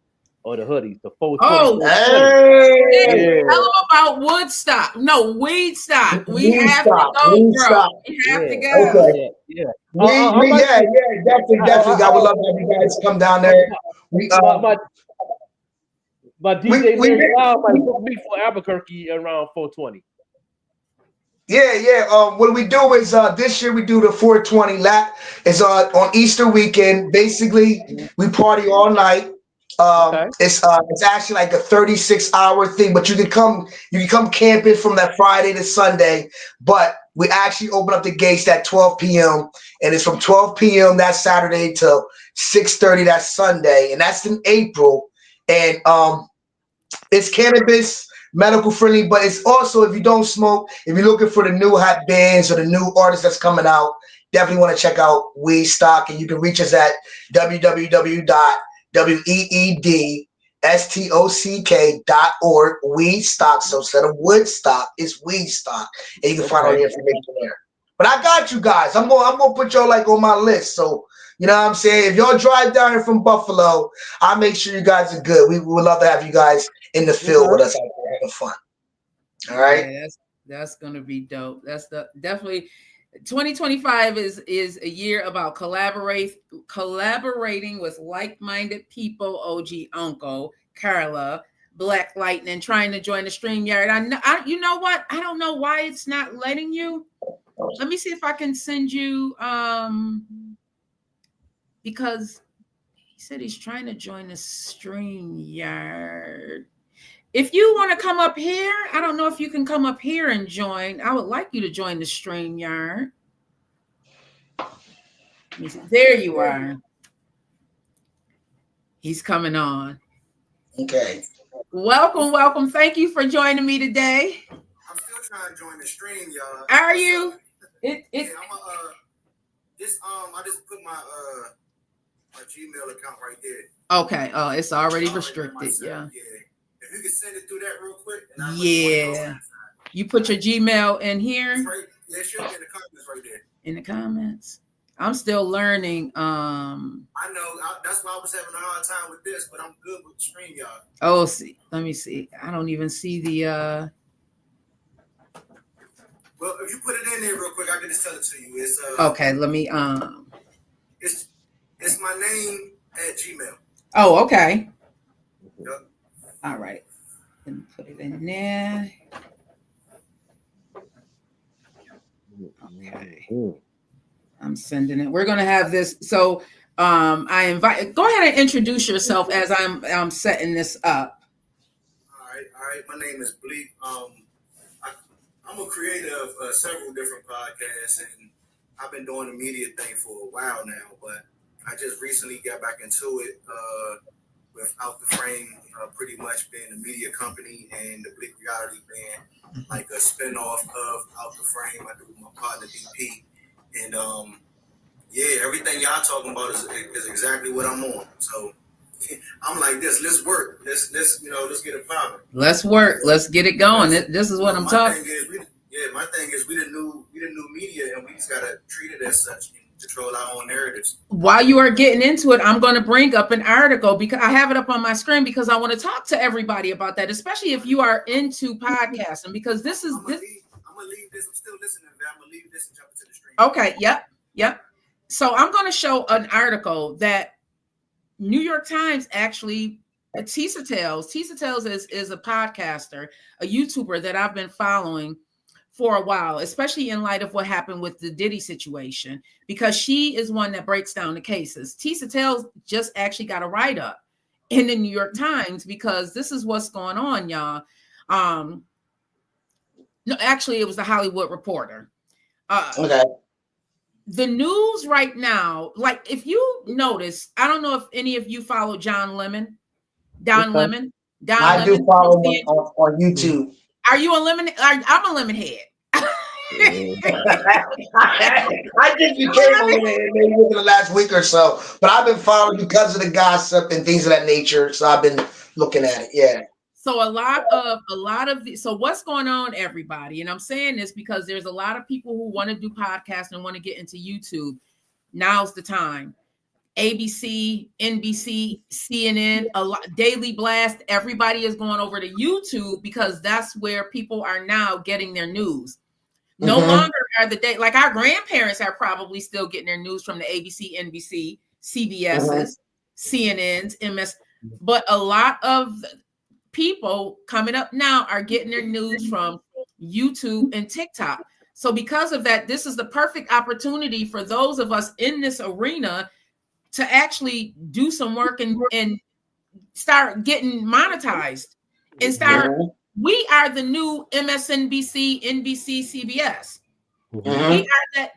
of the hoodies. The 420. Hey, Tell them about Woodstock. No, Weedstock. We weed have stock, to go, weed bro. stock. We have to Yeah. go. Okay. Yeah. Yeah, definitely. I would love to have you guys come down there. We My DJ we man Wild might book me for Albuquerque around 420. Yeah. What we do is this year we do the 420 lap. It's on Easter weekend. Basically, we party all night. Okay. It's actually like a 36-hour thing, but you can come camping from that Friday to Sunday. But we actually open up the gates at 12 p.m. and it's from 12 p.m. that Saturday till 6:30 that Sunday, and that's in April. And it's cannabis medical friendly, but it's also, if you don't smoke, if you're looking for the new hot bands or the new artists that's coming out, definitely want to check out Weed Stock, and you can reach us at www.weedstock.org. Weed Stock. So instead of Woodstock, it's Weed Stock, and you can find all the information there. But I got you guys. I'm gonna put y'all like on my list. So you know what I'm saying? If y'all drive down here from Buffalo, I'll make sure you guys are good. We would love to have you guys in the field with us out there having fun. All right. Yeah, that's gonna be dope. That's definitely 2025 is a year about collaborating with like-minded people. OG Uncle, Carla, Black Lightning, trying to join the StreamYard. You know what? I don't know why it's not letting you. Let me see if I can send you because he said he's trying to join the StreamYard. If you want to come up here, I don't know if you can come up here and join. I would like you to join the StreamYard. There you are. He's coming on. Okay. Welcome. Thank you for joining me today. I'm still trying to join the stream, y'all. Are you? Yeah, I just put my Gmail account right there. Okay. Oh, it's already restricted. Yeah. If you can send it through that real quick. And You put your Gmail in here? Right, yeah, it should be in the comments right there. In the comments. I'm still learning. I know. That's why I was having a hard time with this, but I'm good with StreamYard. Oh, see. Let me see. I don't even see the. Well, if you put it in there real quick, I can just tell it to you. It's Okay. Let me. It's my name at Gmail. Oh, okay. Yep. All right. Let me put it in there. Okay. I'm sending it. We're gonna have this. So I invite. Go ahead and introduce yourself as I'm setting this up. All right. My name is Bleak. I'm a creator of several different podcasts, and I've been doing the media thing for a while now. But I just recently got back into it with Out the Frame, pretty much being a media company, and the Bleak Reality Band, like a spinoff of Out the Frame. I do with my partner DP. And everything y'all talking about is exactly what I'm on. So I'm like this. Let's work. Let's get it popping. Let's work. Let's get it going. This is what I'm talking. My thing is we the new media, and we just gotta treat it as such and control our own narratives. While you are getting into it, I'm going to bring up an article because I have it up on my screen because I want to talk to everybody about that, especially if you are into podcasting. Because this is I'm gonna leave this. I'm still listening. I'm gonna leave this and jump into the stream. Okay. Yep. So I'm going to show an article that New York Times actually. Tisa Tells is a podcaster, a YouTuber that I've been following for a while, especially in light of what happened with the Diddy situation, because she is one that breaks down the cases. Tisa Tales just actually got a write-up in the New York Times because this is what's going on, y'all. No, actually, it was the Hollywood Reporter. Okay. The news right now, like if you notice, I don't know if any of you follow John Lemon. Don Okay. Lemon. Don I do Lemon. follow him on YouTube. Are you a lemon? I'm a lemon head. I just became over there maybe within the last week or so, but I've been following because of the gossip and things of that nature. So I've been looking at it. Yeah. So a lot of so what's going on, everybody? And I'm saying this because there's a lot of people who want to do podcasts and want to get into YouTube. Now's the time. ABC, NBC, CNN, a lot, Daily Blast. Everybody is going over to YouTube because that's where people are now getting their news. No longer are the day like our grandparents are probably still getting their news from the ABC, NBC, CBS's, CNN's, MS, but a lot of people coming up now are getting their news from YouTube and TikTok. So because of that, this is the perfect opportunity for those of us in this arena to actually do some work and start getting monetized and start. We are the new MSNBC, NBC, CBS.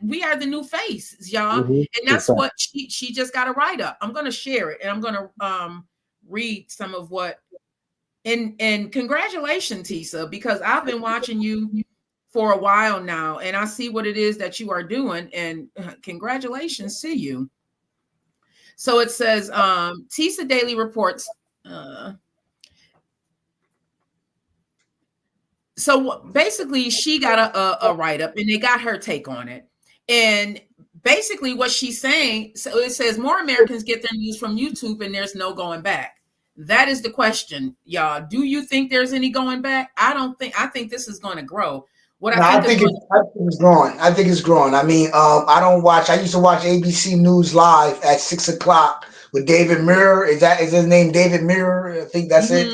We are the new face, y'all. And that's what she just got to write up. I'm going to share it and I'm going to read some of what. And congratulations, Tisa, because I've been watching you for a while now and I see what it is that you are doing. And congratulations to you. So it says Tisa Daily reports. So basically, she got a write-up and they got her take on it. And basically what she's saying, so it says more Americans get their news from YouTube and there's no going back. That is the question, y'all. Do you think there's any going back? I think this is going to grow. I think it's growing. I think it's growing. I mean, I used to watch ABC News Live at 6:00 with David Mirror. Is his name David Mirror? I think that's it.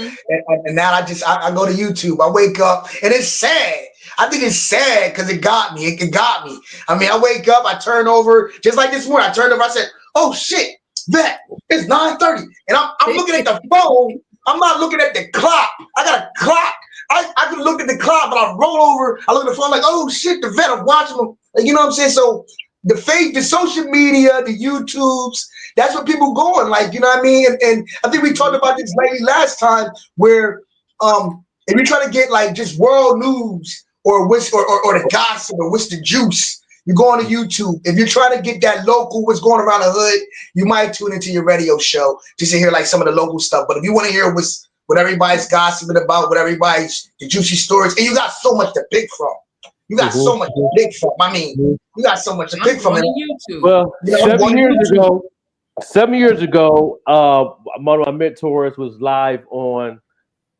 And now I go to YouTube. I wake up and it's sad. I think it's sad because it got me. It got me. I mean, I wake up, I turn over, just like this morning. I turned over, I said, oh shit, that it's 9:30. And I'm looking at the phone. I'm not looking at the clock. I got a clock. I can look at the clock, but I roll over. I look at the phone like, oh shit, the vet. I'm watching them. Like, you know what I'm saying? So the social media, the YouTubes, that's what people going. Like, you know what I mean? And I think we talked about this lady last time, where if you're trying to get like just world news or the gossip or what's the juice, you go on to YouTube. If you're trying to get that local, what's going around the hood, you might tune into your radio show just to hear like some of the local stuff. But if you want to hear what everybody's gossiping about, the juicy stories, and you got so much to pick from. You got so much to pick from. I mean, you got so much to pick from. YouTube. Well, 7 years ago, one of my mentors was live on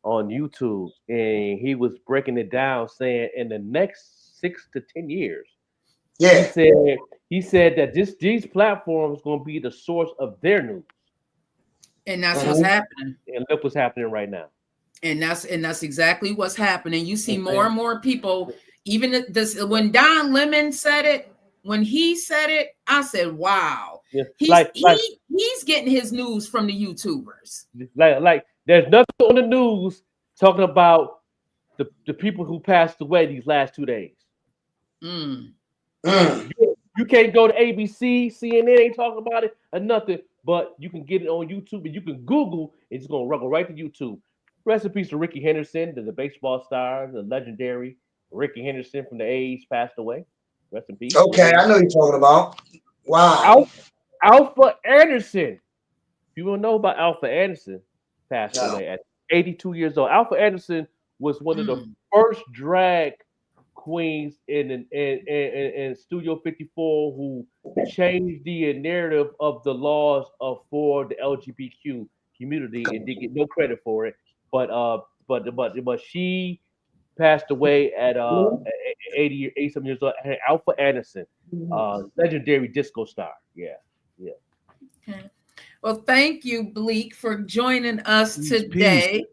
YouTube, and he was breaking it down, saying in the next 6 to 10 years, he said that these platforms going to be the source of their news. And that's what's happening. And look what's happening right now. And that's exactly what's happening. You see more and more people. Even this, when Don Lemon said it, when he said it, I said, "Wow." Yeah. He's getting his news from the YouTubers. Like there's nothing on the news talking about the people who passed away these last 2 days. You can't go to ABC, CNN ain't talking about it or nothing. But you can get it on YouTube and you can Google. It's going to go right to YouTube. Rest in peace to Ricky Henderson, the baseball star, the legendary Ricky Henderson from the A's passed away. Rest in peace. Okay, I know you're talking about. Wow. Alpha Anderson. If you don't know about Alpha Anderson, passed away at 82 years old. Alpha Anderson was one of the first drag queens in Studio 54 who changed the narrative of the laws for the LGBTQ community and didn't get no credit for it. But she passed away at 87 years old. Alpha Anderson, legendary disco star. Yeah. Okay. Well, thank you, Bleak, for joining us today.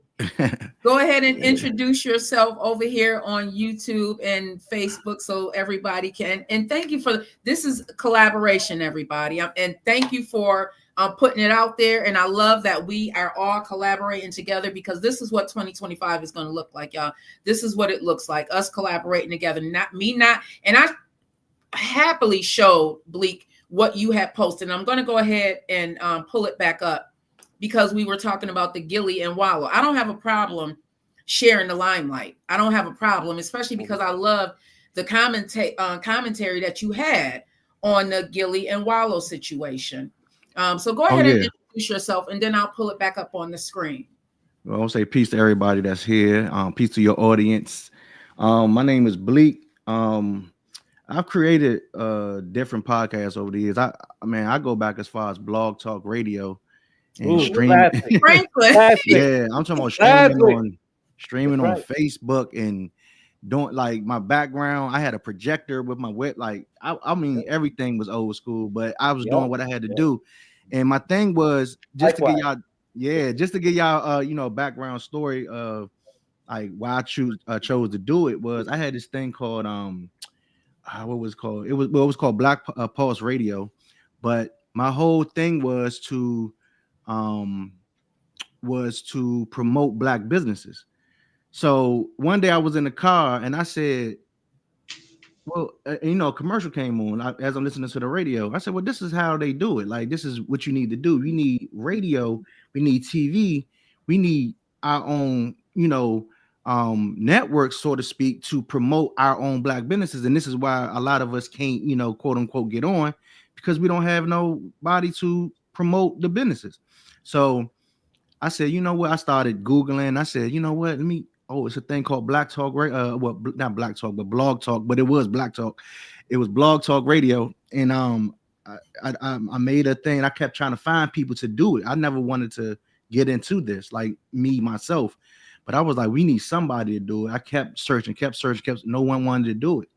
Go ahead and introduce yourself over here on YouTube and Facebook so everybody can. And thank you for this is collaboration, everybody. And thank you for putting it out there. And I love that we are all collaborating together because this is what 2025 is going to look like, y'all. This is what it looks like, us collaborating together. And I happily showed Bleak what you had posted. And I'm going to go ahead and pull it back up. Because we were talking about the Gillie and Wallo. I don't have a problem sharing the limelight. I don't have a problem, especially because I love the commentary that you had on the Gillie and Wallo situation. So go ahead and introduce yourself, and then I'll pull it back up on the screen. Well, I'll say peace to everybody that's here. Peace to your audience. My name is Bleak. I've created different podcasts over the years. I go back as far as Blog Talk Radio. And streaming. Yeah, I'm talking about streaming on Facebook and doing like my background. I had a projector with my web. Like I mean, everything was old school, but I was doing what I had to do. And my thing was just to get y'all, background story of like why I chose to do it was I had this thing called what was it called? It was called Black Pulse Radio, but my whole thing was to promote Black businesses. So one day I was in the car and I said, well, a commercial came on as I'm listening to the radio. I said, well, this is how they do it. Like, this is what you need to do. You need radio. We need TV. We need our own, networks, so to speak, to promote our own Black businesses. And this is why a lot of us can't, quote unquote, get on because we don't have nobody to promote the businesses. So I said, you know what? I started Googling. I said, you know what? It's a thing called Black Talk Radio. Well, not Black Talk, but Blog Talk. But it was Black Talk. It was Blog Talk Radio. And I made a thing. I kept trying to find people to do it. I never wanted to get into this, like me, myself. But I was like, we need somebody to do it. I kept searching. No one wanted to do it.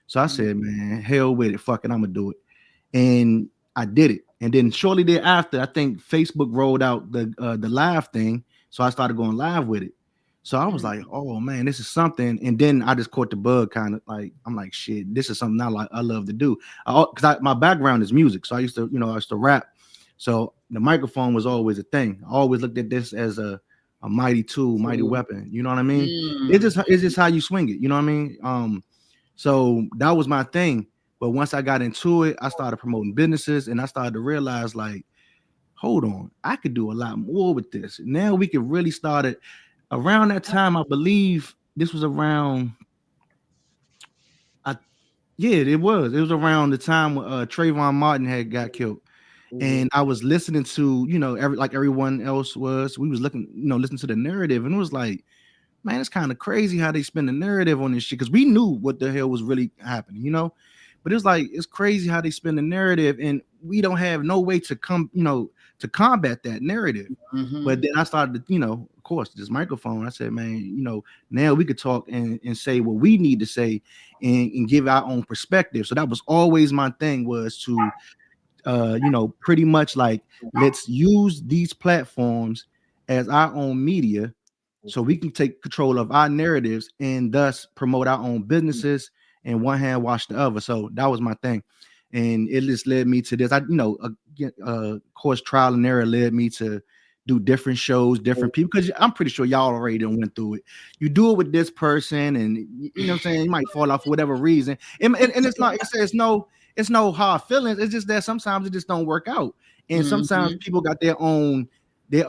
So I said, man, hell with it. Fuck it. I'm going to do it. And I did it. And then shortly thereafter, I think Facebook rolled out the live thing. So I started going live with it. So I was like, oh man, this is something. And then I just caught the bug, kind of like, I'm like, shit, this is something I love to do. Because my background is music. So I used to rap. So the microphone was always a thing. I always looked at this as a mighty tool, mighty weapon. You know what I mean? It's just how you swing it. You know what I mean? So that was my thing. But once I got into it, I started promoting businesses and I started to realize, like, hold on, I could do a lot more with this. Now we could really start it. Around that time, I believe this was around, it was around the time when Trayvon Martin had got killed. And I was listening to, like everyone else was, we was listening to the narrative, and it was like, man, it's kind of crazy how they spin the narrative on this shit, because we knew what the hell was really happening, but it's like, it's crazy how they spin the narrative, and we don't have no way to to combat that narrative. But then I started to, of course, this microphone, I said, man, now we could talk and say what we need to say and give our own perspective. So that was always my thing, was to pretty much like, let's use these platforms as our own media so we can take control of our narratives and thus promote our own businesses and one hand wash the other. So that was my thing. And it just led me to this. Of course, trial and error led me to do different shows, different people, because I'm pretty sure y'all already done went through it. You do it with this person, and what I'm saying, you might fall off for whatever reason. And it's not, it's no hard feelings. It's just that sometimes it just don't work out. And sometimes people got their own I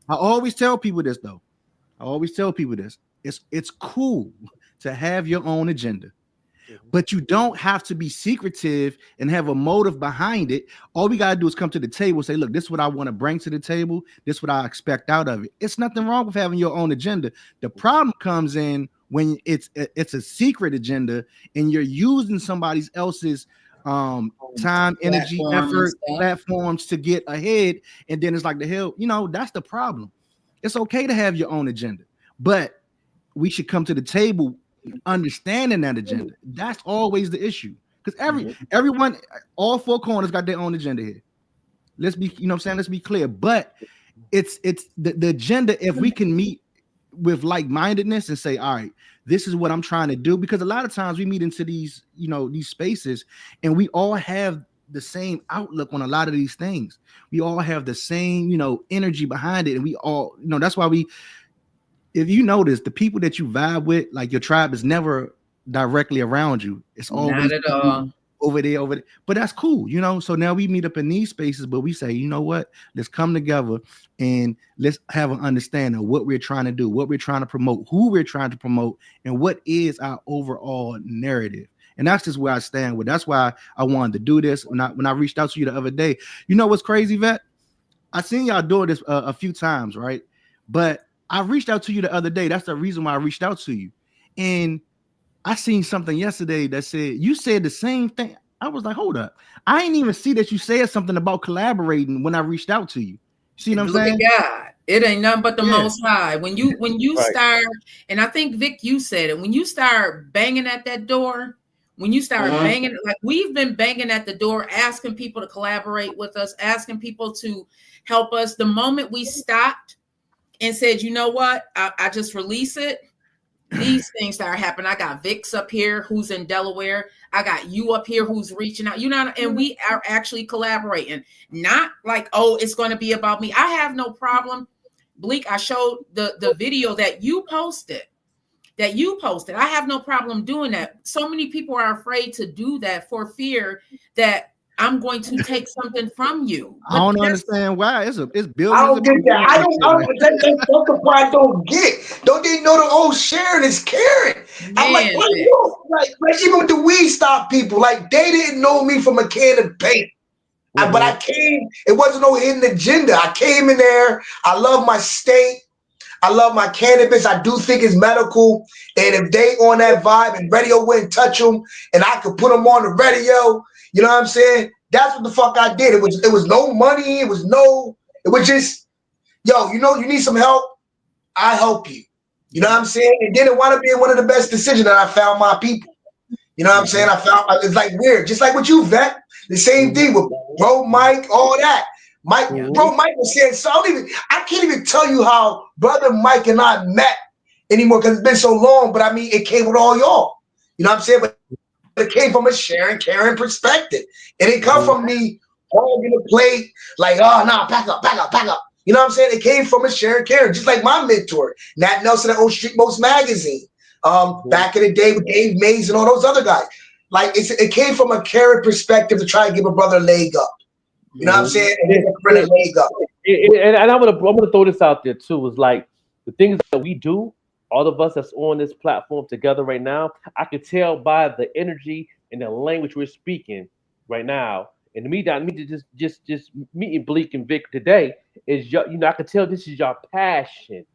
always tell people this though. It's cool to have your own agenda. But you don't have to be secretive and have a motive behind it. All we got to do is come to the table and say, look, this is what I want to bring to the table. This is what I expect out of it. It's nothing wrong with having your own agenda. The problem comes in when it's a secret agenda and you're using somebody else's time, energy, effort, platforms to get ahead. And then it's like, the hell, that's the problem. It's okay to have your own agenda, but we should come to the table understanding that agenda. That's always the issue, because everyone, all four corners got their own agenda here. Let's be, let's be clear. But it's the agenda. If we can meet with like-mindedness and say, all right, this is what I'm trying to do, because a lot of times we meet into these, these spaces, and we all have the same outlook on a lot of these things. We all have the same, energy behind it, and we all, that's why if you notice, the people that you vibe with, like your tribe, is never directly around you. It's always not at all. over there. But that's cool, So now we meet up in these spaces, but we say, you know what? Let's come together and let's have an understanding of what we're trying to do, what we're trying to promote, who we're trying to promote, and what is our overall narrative. And that's just where I stand with. That's why I wanted to do this. When I reached out to you the other day, you know what's crazy, Vet? I seen y'all doing this a few times, right? But I reached out to you the other day. That's the reason why I reached out to you. And I seen something yesterday that said you said the same thing. I was like, hold up. I didn't even see that you said something about collaborating when I reached out to you. See what I'm saying? God, it ain't nothing but the Most High. When you Right. start, and I think Vic, you said it. When you start banging at that door, when you start banging, like we've been banging at the door, asking people to collaborate with us, asking people to help us. The moment we stopped and said, you know what, I just release it. These things start happening. I got Vix up here who's in Delaware. I got you up here who's reaching out, and we are actually collaborating. Not like, oh, it's going to be about me. I have no problem. Bleak, I showed the video that you posted. I have no problem doing that. So many people are afraid to do that for fear that I'm going to take something from you. I don't understand why. It's billions. I don't get that. That's the part I don't get. Don't they know the old sharing is caring? I'm like, like even with the weed stop people, like they didn't know me from a can of paint. But I came, it wasn't no hidden agenda. I came in there. I love my state. I love my cannabis. I do think it's medical. And if they on that vibe and radio wouldn't touch them and I could put them on the radio, you know what I'm saying? That's what the fuck I did. It was no money. It was just, yo, you need some help? I help you. You know what I'm saying? And then it wound up being one of the best decisions that I found my people. You know what I'm saying? It's like weird. Just like with you, Vet. The same thing with Bro Mike, all that. Bro Mike was saying, so I can't even tell you how Brother Mike and I met anymore because it's been so long, but I mean, it came with all y'all. You know what I'm saying? But it came from a sharing, caring perspective. And it come from me holding the plate, like, oh, no, back up. You know what I'm saying? It came from a sharing, caring, just like my mentor, Nat Nelson at Old Street Most Magazine. Back in the day with Dave Mays and all those other guys. Like, it came from a caring perspective to try and give a brother a leg up. You know what I'm saying? And give a friend a leg up. And I'm gonna throw this out there too. Is like the things that we do, all of us that's on this platform together right now. I can tell by the energy and the language we're speaking right now. And to me, just meeting Bleak and Vic today is I can tell this is your passion.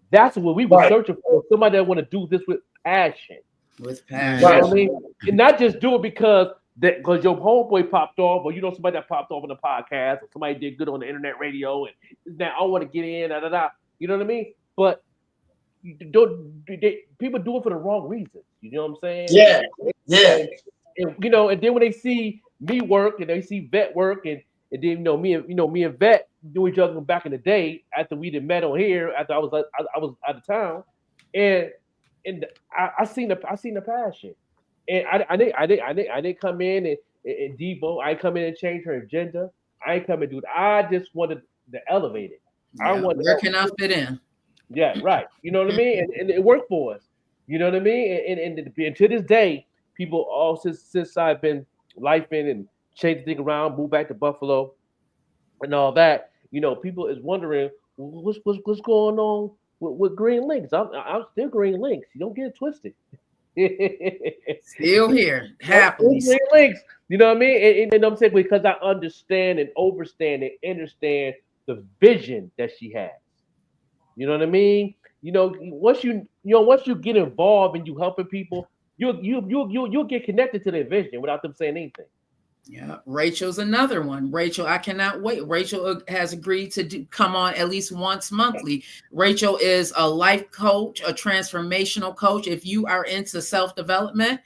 That's what we were searching for. Somebody that want to do this with passion. With passion. You know what I mean? And not just do it because your homeboy popped off, or somebody that popped off on the podcast, or somebody did good on the internet radio, and now I want to get in, You know what I mean? But people do it for the wrong reasons. You know what I'm saying? Yeah. And then when they see me work and they see Vet work, and then me and Vet knew each other back in the day after we did met on here after I was out of town, and I seen the passion, and I didn't come in and Debo. I come in and change her agenda. I ain't come and do it. I just wanted to elevate it. Where can I fit in? Yeah, right. You know what I mean, and it worked for us. You know what I mean, and to this day, people all since I've been lifing and changing things around, moved back to Buffalo, and all that. People is wondering what's going on with Green Links. I'm still Green Links. You don't get it twisted. Still here, happily. Green Links. You know what I mean? And I'm saying because I understand and understand the vision that she has. You know what I mean? Once you get involved and you helping people, you'll get connected to their vision without them saying anything. Yeah, Rachel's another one. Rachel, I cannot wait. Rachel has agreed to come on at least once monthly. Rachel is a life coach, a transformational coach. If you are into self-development,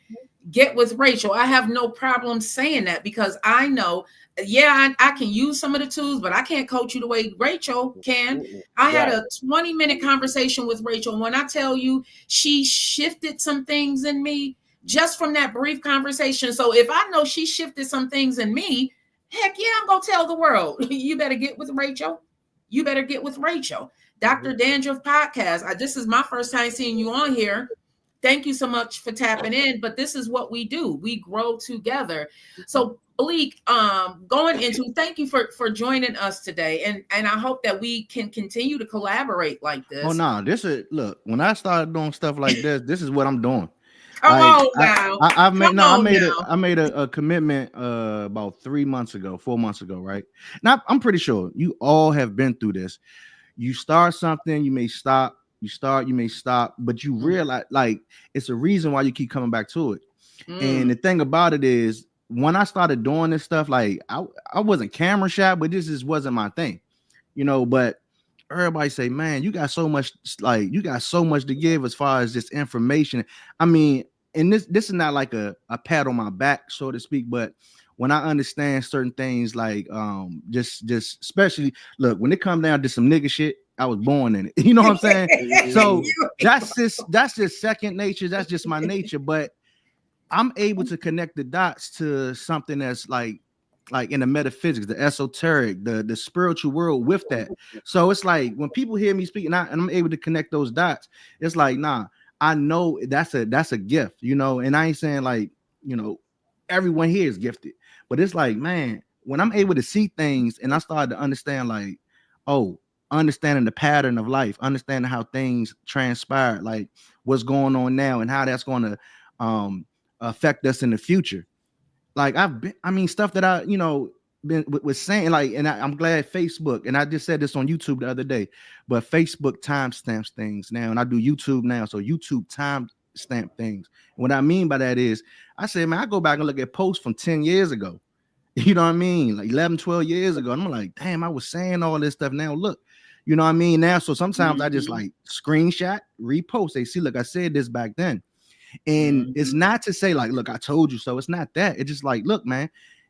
get with Rachel. I have no problem saying that because I know, yeah, I can use some of the tools, but I can't coach you the way Rachel can. I had Right. a 20-minute conversation with Rachel. And when I tell you she shifted some things in me just from that brief conversation. So if I know she shifted some things in me, heck yeah, I'm going to tell the world, you better get with Rachel. You better get with Rachel. Dr. Dandruff Podcast. This is my first time seeing you on here. Thank you so much for tapping in, but this is what we do. We grow together. So Bleak, going into, thank you for joining us today. And I hope that we can continue to collaborate like this. Oh no, this is look, when I started doing stuff like this is what I'm doing. Come Like on now. I've made Come no, on now. I made a commitment about 4 months ago, right? Now I'm pretty sure you all have been through this. You start something, you may stop, you start, you may stop, but you realize like it's a reason why you keep coming back to it. And the thing about it is when I started doing this stuff, like I wasn't camera shy, but this just wasn't my thing, but everybody say, man, you got so much, like you got so much to give as far as this information. I mean, and this is not like a pat on my back, so to speak, but when I understand certain things, like just especially look, when it comes down to some nigga shit, I was born in it. You know what I'm saying? So that's just second nature. That's just my nature. But I'm able to connect the dots to something that's like in the metaphysics, the esoteric, the spiritual world with that. So it's like when people hear me speak and I'm able to connect those dots, it's like, nah, I know that's a gift, and I ain't saying like, everyone here is gifted, but it's like, man, when I'm able to see things and I started to understand, like, oh, understanding the pattern of life, understanding how things transpire, like what's going on now and how that's going to affect us in the future. Like stuff that I, been was saying, like, and I'm glad Facebook, and I just said this on YouTube the other day, but Facebook timestamps things now, and I do YouTube now, so YouTube timestamp things. What I mean by that is, I said, man, I go back and look at posts from 10 years ago, you know what I mean, like 11, 12 years ago, and I'm like, damn, I was saying all this stuff. Now look, you know what I mean. Now, so sometimes I just like screenshot, repost. They see, look, I said this back then. And it's not to say like, look, I told you so. It's not that. It's just like, look, man,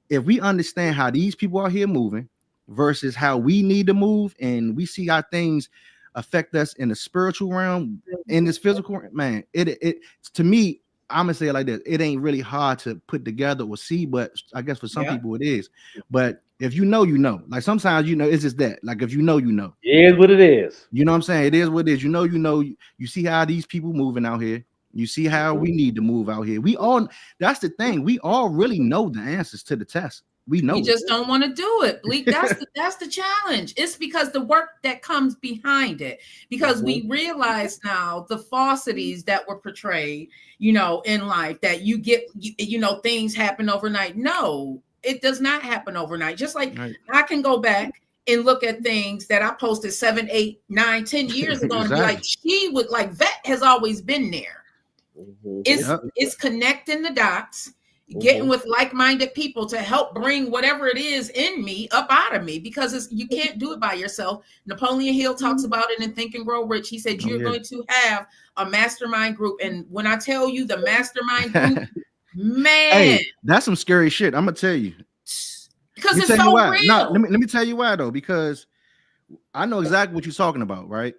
if we understand how these people are here moving versus how we need to move, and we see how things affect us in the spiritual realm, in this physical, man, it to me, I'm gonna say it like this: it ain't really hard to put together or see, but I guess for some people it is. But if you know, like sometimes it's just that. Like if you know, it is what it is. You know what I'm saying? It is what it is. You see how these people moving out here. You see how we need to move out here. We all, that's the thing. We all really know the answers to the test. We know. We just don't want to do it, Bleak. That's the challenge. It's because the work that comes behind it. Because we realize now the falsities that were portrayed, in life, that you get, things happen overnight. No, it does not happen overnight. Just like I can go back and look at things that I posted 7, 8, 9, 10 years ago and be like, she would, like, Vet has always been there. It's connecting the dots, getting with like-minded people to help bring whatever it is in me up out of me, because you can't do it by yourself. Napoleon Hill talks about it in Think and Grow Rich. He said you're going to have a mastermind group, and when I tell you the mastermind group, man, hey, that's some scary shit. I'm gonna tell you, because it's so real. No, let me tell you why though, because I know exactly what you're talking about. Right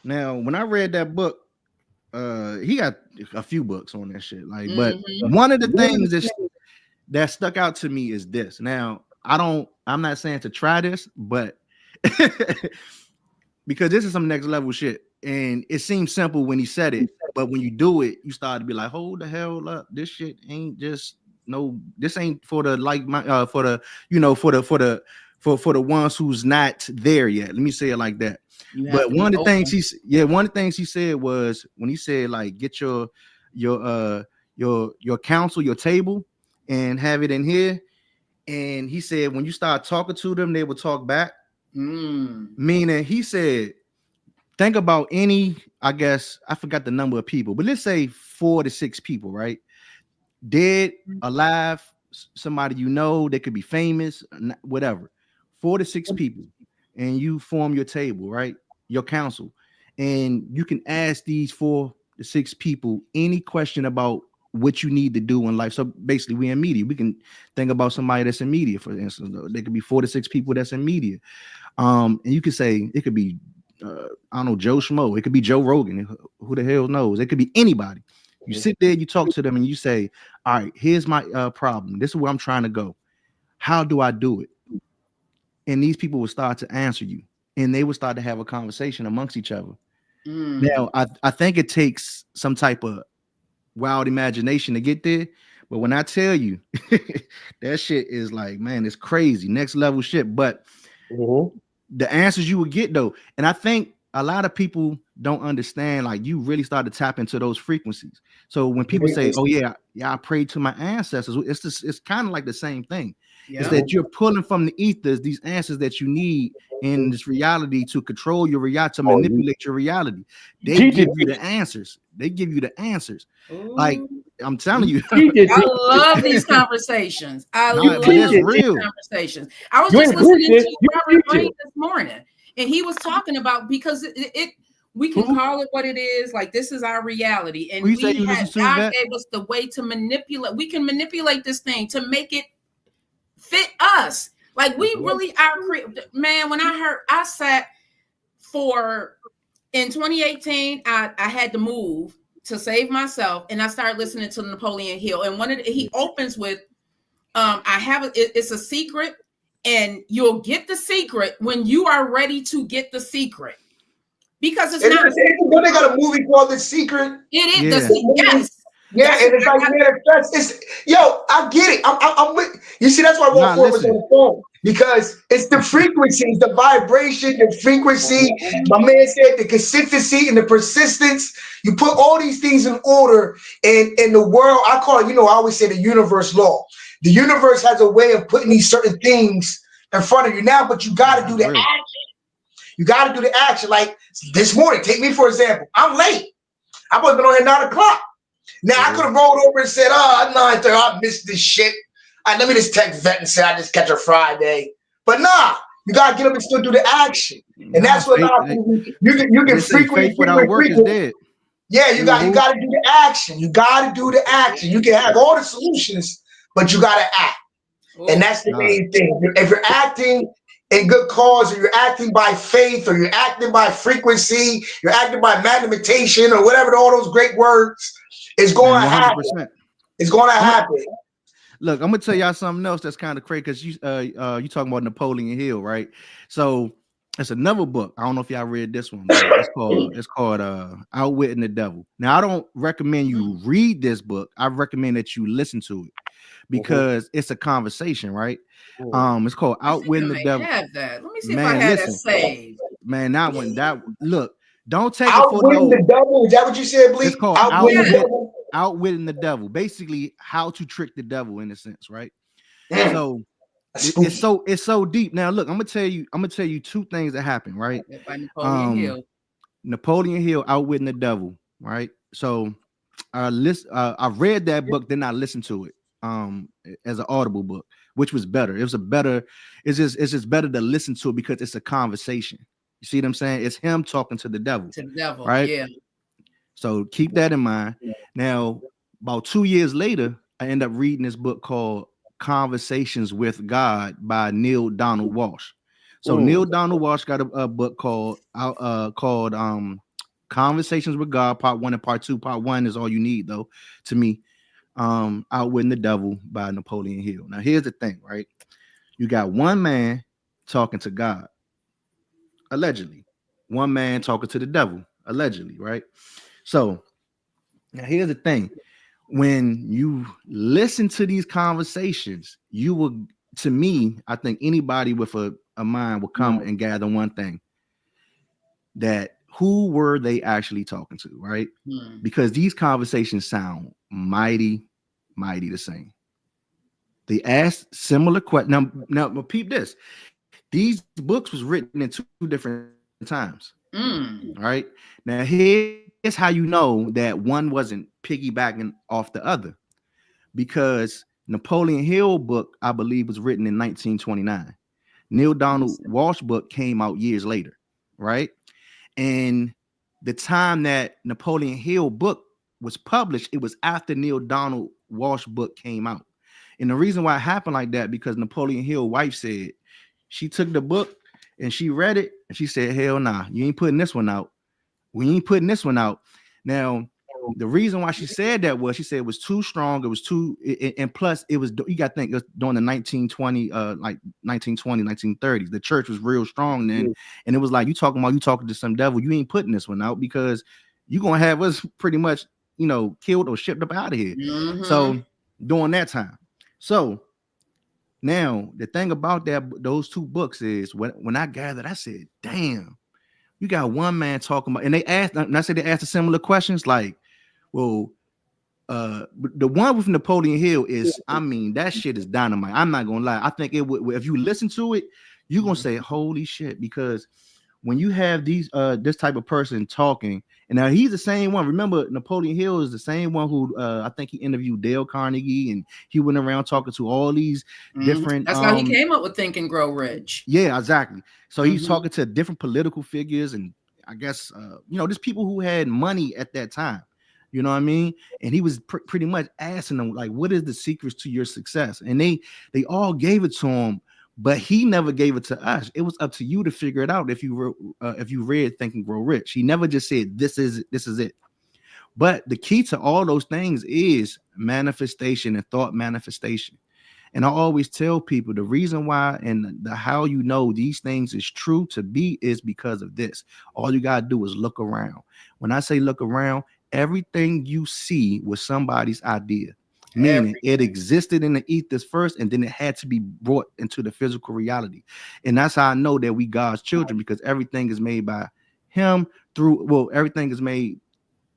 now, when I read that book, he got a few books on that shit, like, but one of the things that stuck out to me is this. Now, I'm not saying to try this, but because this is some next level shit, and it seems simple when he said it, but when you do it, you start to be like, hold the hell up, this shit ain't just this ain't for the for the ones who's not there yet. Let me say it like that. But one of the things he said was, when he said, like, get your counsel, your table, and have it in here. And he said, when you start talking to them, they will talk back. Meaning, he said, think about any, I guess, I forgot the number of people, but let's say 4 to 6 people, right? Dead, alive, somebody they could be famous, whatever. 4 to 6 people. And you form your table, right? Your council. And you can ask these 4 to 6 people any question about what you need to do in life. So basically, we in media. We can think about somebody that's in media, for instance. There could be 4 to 6 people that's in media. And you could say it could be, I don't know, Joe Schmo. It could be Joe Rogan. Who the hell knows? It could be anybody. You sit there, you talk to them, and you say, all right, here's my problem. This is where I'm trying to go. How do I do it? And these people will start to answer you, and they will start to have a conversation amongst each other. Now, I think it takes some type of wild imagination to get there. But when I tell you, that shit is like, man, it's crazy. Next level shit. But the answers you would get, though, and I think a lot of people don't understand, like, you really start to tap into those frequencies. So when people say, oh, yeah, I prayed to my ancestors, it's kind of like the same thing. Yeah. It's that you're pulling from the ethers these answers that you need in this reality to control your reality, to manipulate your reality. They give you the answers. They give you the answers. Ooh. Like, I'm telling you. I love these conversations. I love these conversations. I was just listening to Robert Greene this morning, and he was talking about, because we can call it what it is. Like, this is our reality. And God gave us the way to manipulate. We can manipulate this thing to make it fit us. Like, we really are. Man, when I sat in 2018, I had to move to save myself, and I started listening to Napoleon Hill. And he opens with, it's a secret, and you'll get the secret when you are ready to get the secret. Because it's not. They got a movie called The Secret. It is. Yes. Yeah, and it's like, I get it. I'm with you. See, that's why I want Forbes on the phone, because it's the frequencies, the vibration, the frequency. My man said the consistency and the persistence. You put all these things in order, and in the world, I call it, I always say the universe law. The universe has a way of putting these certain things in front of you now, but you got to do the action. You got to do the action. Like this morning, take me for example. I'm late. I was been on here 9 o'clock. Now, I could have rolled over and said, 9:30, I missed this shit. Let me just text Vet and say I just catch a Friday. But nah, you got to get up and still do the action. And that's what you can frequently. Without work is dead. Yeah, you got to do the action. You got to do the action. You can have all the solutions, but you got to act. And that's the main thing. If you're acting in good cause, or you're acting by faith, or you're acting by frequency, you're acting by magnetization, or whatever, all those great words, it's going to happen. It's going to happen. Look, I'm gonna tell y'all something else that's kind of crazy, because you talking about Napoleon Hill, right? So it's another book. I don't know if y'all read this one. It's called Outwitting the Devil. Now, I don't recommend you read this book. I recommend that you listen to it, because it's a conversation, right? It's called Outwitting the Devil. Have that. Let me see if I had that saved. Man, look. Don't take Outwitting the Devil. Is that what you said, Bleak? It's called Outwitting the Devil. Basically, how to trick the devil, in a sense, right? So it's so deep. Now, look, I'm gonna tell you 2 things that happen, right? Napoleon Hill, Outwitting the Devil, right? So I read that book, then I listened to it as an audible book, which was better. It's just better to listen to it, because it's a conversation. You see what I'm saying? It's him talking to the devil. Right? Yeah. So keep that in mind. Now, about 2 years later, I end up reading this book called Conversations with God by Neil Donald Walsh. So Neil Donald Walsh got a book called Conversations with God, Part 1 and Part 2. Part 1 is all you need, though, to me. Outwitting the Devil by Napoleon Hill. Now, here's the thing, right? You got one man talking to God. Allegedly, one man talking to the devil, allegedly, right? So now here's the thing: when you listen to these conversations, you will, to me, I think anybody with a mind will come and gather one thing: that who were they actually talking to, right? Because these conversations sound mighty the same. They asked similar questions. Now, peep this. These books was written in 2 different times. Right? Now, here's how you know that one wasn't piggybacking off the other. Because Napoleon Hill book, I believe, was written in 1929. Neil Donald Walsh book came out years later. Right? And the time that Napoleon Hill book was published, it was after Neil Donald Walsh book came out. And the reason why it happened like that, because Napoleon Hill's wife said she took the book and she read it and she said, hell nah, you ain't putting this one out. We ain't putting this one out. Now, the reason why she said that was she said it was too strong. It was too, and plus it was, you got to think, it was during the 1920, like 1920, 1930s. The church was real strong then. And it was like, you talking to some devil, you ain't putting this one out because you're going to have us pretty much, killed or shipped up out of here. Mm-hmm. So during that time. So now the thing about those two books is when I gathered, I said, damn, you got one man talking about, and they asked, and I said they asked a similar questions like, well, the one with Napoleon Hill is, I mean, that shit is dynamite. I'm not gonna lie. I think it would, if you listen to it, you're gonna say, holy shit, because when you have these this type of person talking, and now he's the same one. Remember, Napoleon Hill is the same one who I think he interviewed Dale Carnegie, and he went around talking to all these different. That's how he came up with Think and Grow Rich. Yeah, exactly. So he's talking to different political figures, and I guess there's people who had money at that time. You know what I mean? And he was pretty much asking them, like, what is the secrets to your success? And they all gave it to him, but he never gave it to us. It was up to you to figure it out if you read Think and Grow Rich. He never just said, this is it. But the key to all those things is manifestation and thought manifestation. And I always tell people the reason why and how you know these things is true to be is because of this. All you got to do is look around. When I say look around, everything you see was somebody's idea, meaning it existed in the ethers first, and then it had to be brought into the physical reality. And that's how I know that we God's children, because everything is made by him everything is made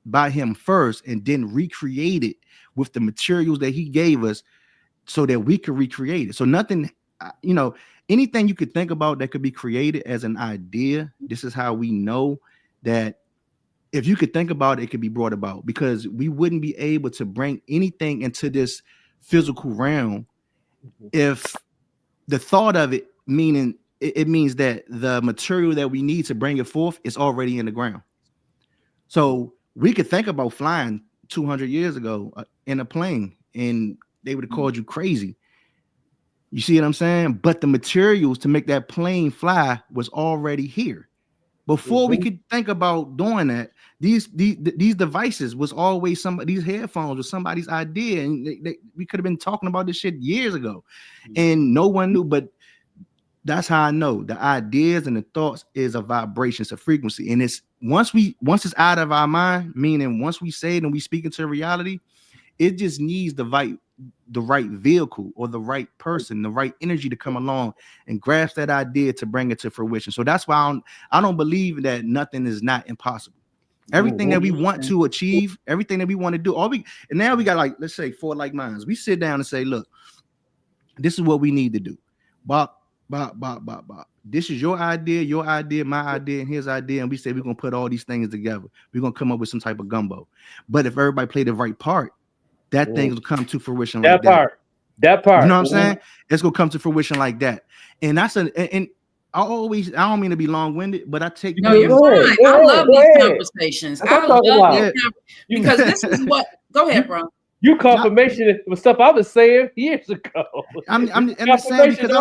by him first and then recreated with the materials that he gave us so that we could recreate it. So nothing, anything you could think about that could be created as an idea, this is how we know that if you could think about it, it could be brought about, because we wouldn't be able to bring anything into this physical realm if the thought of it, meaning it means that the material that we need to bring it forth is already in the ground. So we could think about flying 200 years ago in a plane, and they would have called you crazy. You see what I'm saying? But the materials to make that plane fly was already here. Before we could think about doing that, these devices was always these headphones was somebody's idea, and we could have been talking about this shit years ago, and no one knew. But that's how I know the ideas and the thoughts is a vibration, it's a frequency, and it's once it's out of our mind, meaning once we say it and we speak into reality, it just needs the right vehicle or the right person, the right energy to come along and grasp that idea to bring it to fruition. So that's why I don't believe that nothing is not impossible. Everything that we want to achieve, everything that we want to do, and now we got, like, let's say 4 like minds. We sit down and say, look, this is what we need to do. Bop. This is your idea, my idea, and his idea. And we say we're gonna put all these things together. We're gonna come up with some type of gumbo. But if everybody play the right part, that thing will come to fruition like that. That part. You know what I'm saying? It's gonna come to fruition like that. And that's and I don't mean to be long-winded, but I take you're fine. I love these conversations. I love because this is what go ahead, bro. You confirmation with stuff I was saying years ago. I'm saying because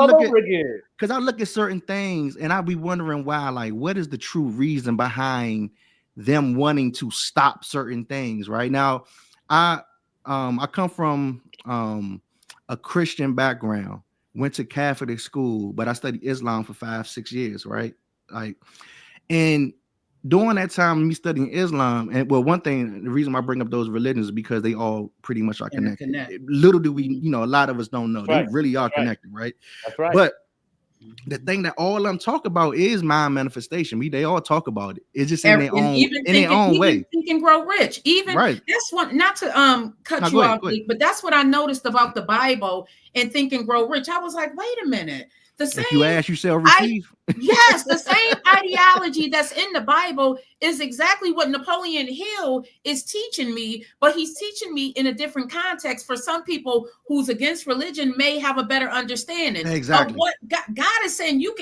I look at certain things and I'll be wondering why, like, what is the true reason behind them wanting to stop certain things right now? I come from a Christian background, went to Catholic school, but I studied Islam for 5-6 years, right? Like, and during that time, me studying Islam, and well, one thing, the reason why I bring up those religions is because they all pretty much are connected. Little do we, a lot of us don't know. They really are connected, right? That's right. But the thing that all of them talk about is mind manifestation. They all talk about it. It's just in their own way. Think and Grow Rich. That's one. Not to cut you off, but that's what I noticed about the Bible and Think and Grow Rich. I was like, wait a minute. The same. If you ask, you shall receive. Yes, the same ideology that's in the Bible is exactly what Napoleon Hill is teaching me, but he's teaching me in a different context. For some people who's against religion may have a better understanding. Exactly. Of what God is saying, you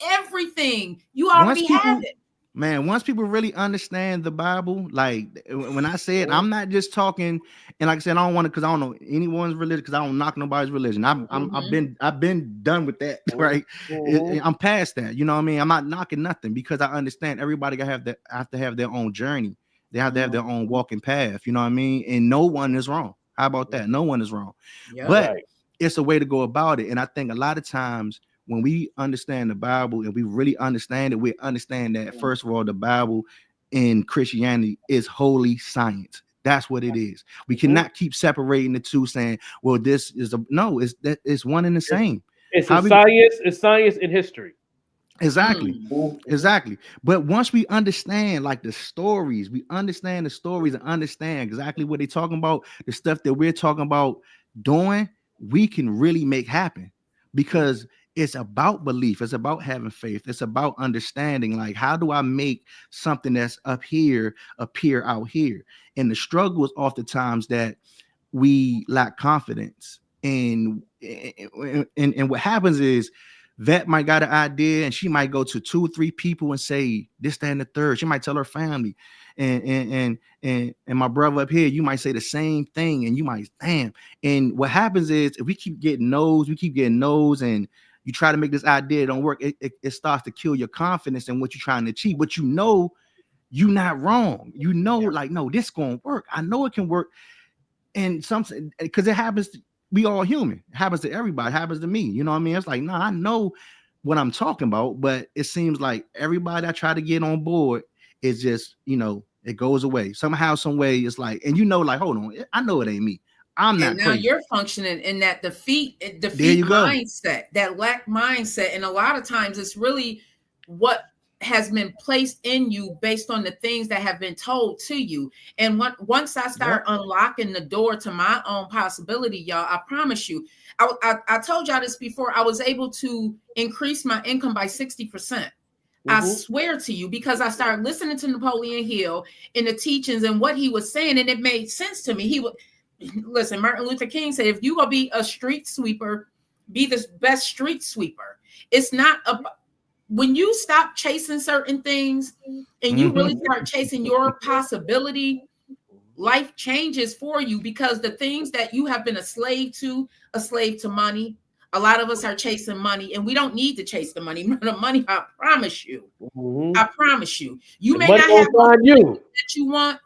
everything you already have it. Man, once people really understand the Bible, like when I say it, I'm not just talking. And like I said, I don't want to, because I don't know anyone's religion, because I don't knock nobody's religion. I've been done with that, right? I'm past that. You know what I mean? I'm not knocking nothing, because I understand everybody have to have their own journey. They have to have their own walking path. You know what I mean? And no one is wrong. How about that? No one is wrong. Yeah. But it's a way to go about it. And I think a lot of times when we understand the Bible and we really understand it, we understand that, first of all, the Bible in Christianity is holy science. That's what it is. We cannot keep separating the two, saying, well, this is it's one and the same. It's science and history. Exactly. But once we understand like the stories, we understand the stories and understand exactly what they're talking about, the stuff that we're talking about doing, we can really make happen, because it's about belief. It's about having faith. It's about understanding, like, how do I make something that's up here appear out here? And the struggle is oftentimes that we lack confidence. And what happens is, Vet might got an idea and she might go to 2 or 3 people and say this, that, and the third. She might tell her family. And my brother up here, you might say the same thing, and you might, damn. And what happens is, if we keep getting no's, and you try to make this idea don't work, it starts to kill your confidence in what you're trying to achieve. But you know you're not wrong. You know, like, no, this gonna work. I know it can work. And something, because it happens to, we all human. It happens to everybody. It happens to me. You know what I mean? It's like, no, I know what I'm talking about, but it seems like everybody I try to get on board is just, it goes away. Somehow, some way, it's like, and like, hold on, I know it ain't me. I'm not. And now you're functioning in that defeat mindset, that lack mindset. And a lot of times it's really what has been placed in you based on the things that have been told to you. And once I start unlocking the door to my own possibility, y'all, I promise you, I told y'all this before, I was able to increase my income by 60%. I swear to you, because I started listening to Napoleon Hill and the teachings and what he was saying, and it made sense to me. Listen, Martin Luther King said, if you gonna be a street sweeper, be the best street sweeper. It's not when you stop chasing certain things and you really start chasing your possibility, life changes for you, because the things that you have been a slave to money. A lot of us are chasing money, and we don't need to chase the money. The money, I promise you. I promise you. You may not have that you want.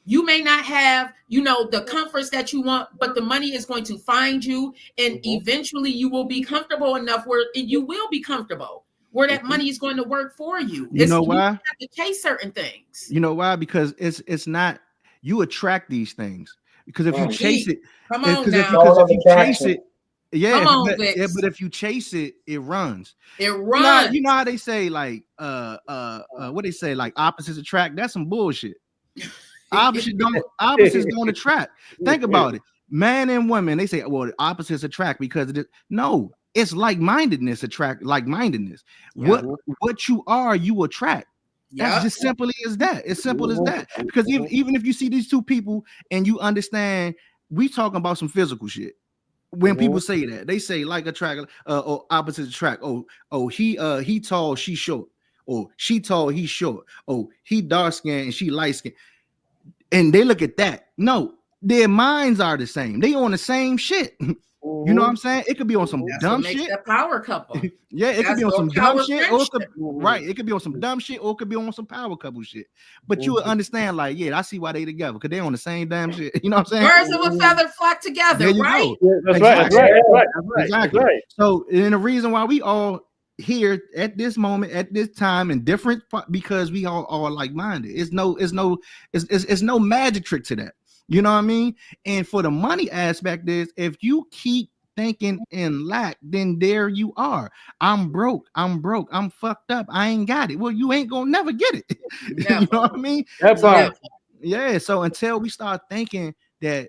You may not have, the comforts that you want, but the money is going to find you, and eventually you will be comfortable enough where you will be comfortable, where that money is going to work for you. You know why? You have to chase certain things. You know why? Because it's not, you attract these things. Because if you chase it, if you chase it, but if you chase it, it runs. It runs. You know how they say, like, what they say, like, opposites attract? That's some bullshit. Opposites don't attract. Think about it. Man and woman, they say, well, the opposites attract because of it. No, it's like-mindedness attract like-mindedness. What you are, you attract. That's just simply as that. It's simple as that. Because even if you see these two people and you understand, we talking about some physical shit. When people say that, they say like attract or opposites attract. Oh, he tall, she short. Or she tall, he short. Oh, he dark skinned and she light skinned. And they look at that. No, their minds are the same. They on the same shit. You know what I'm saying? It could be on some dumb shit. That power couple. It could be on some dumb shit. Or it could be on some dumb shit, or it could be on some power couple shit. But you would understand, like, I see why they together, because they on the same damn shit. You know what I'm saying? Birds of a feather flock together, right? That's right. Exactly. So, and the reason why we all here at this moment, at this time, in different, because we all are like-minded. It's no magic trick to that. You know what I mean? And for the money aspect is, if you keep thinking in lack, then there you are. I'm broke. I'm fucked up. I ain't got it. Well, you ain't gonna never get it. You know what I mean? That's right. Yeah. So until we start thinking that,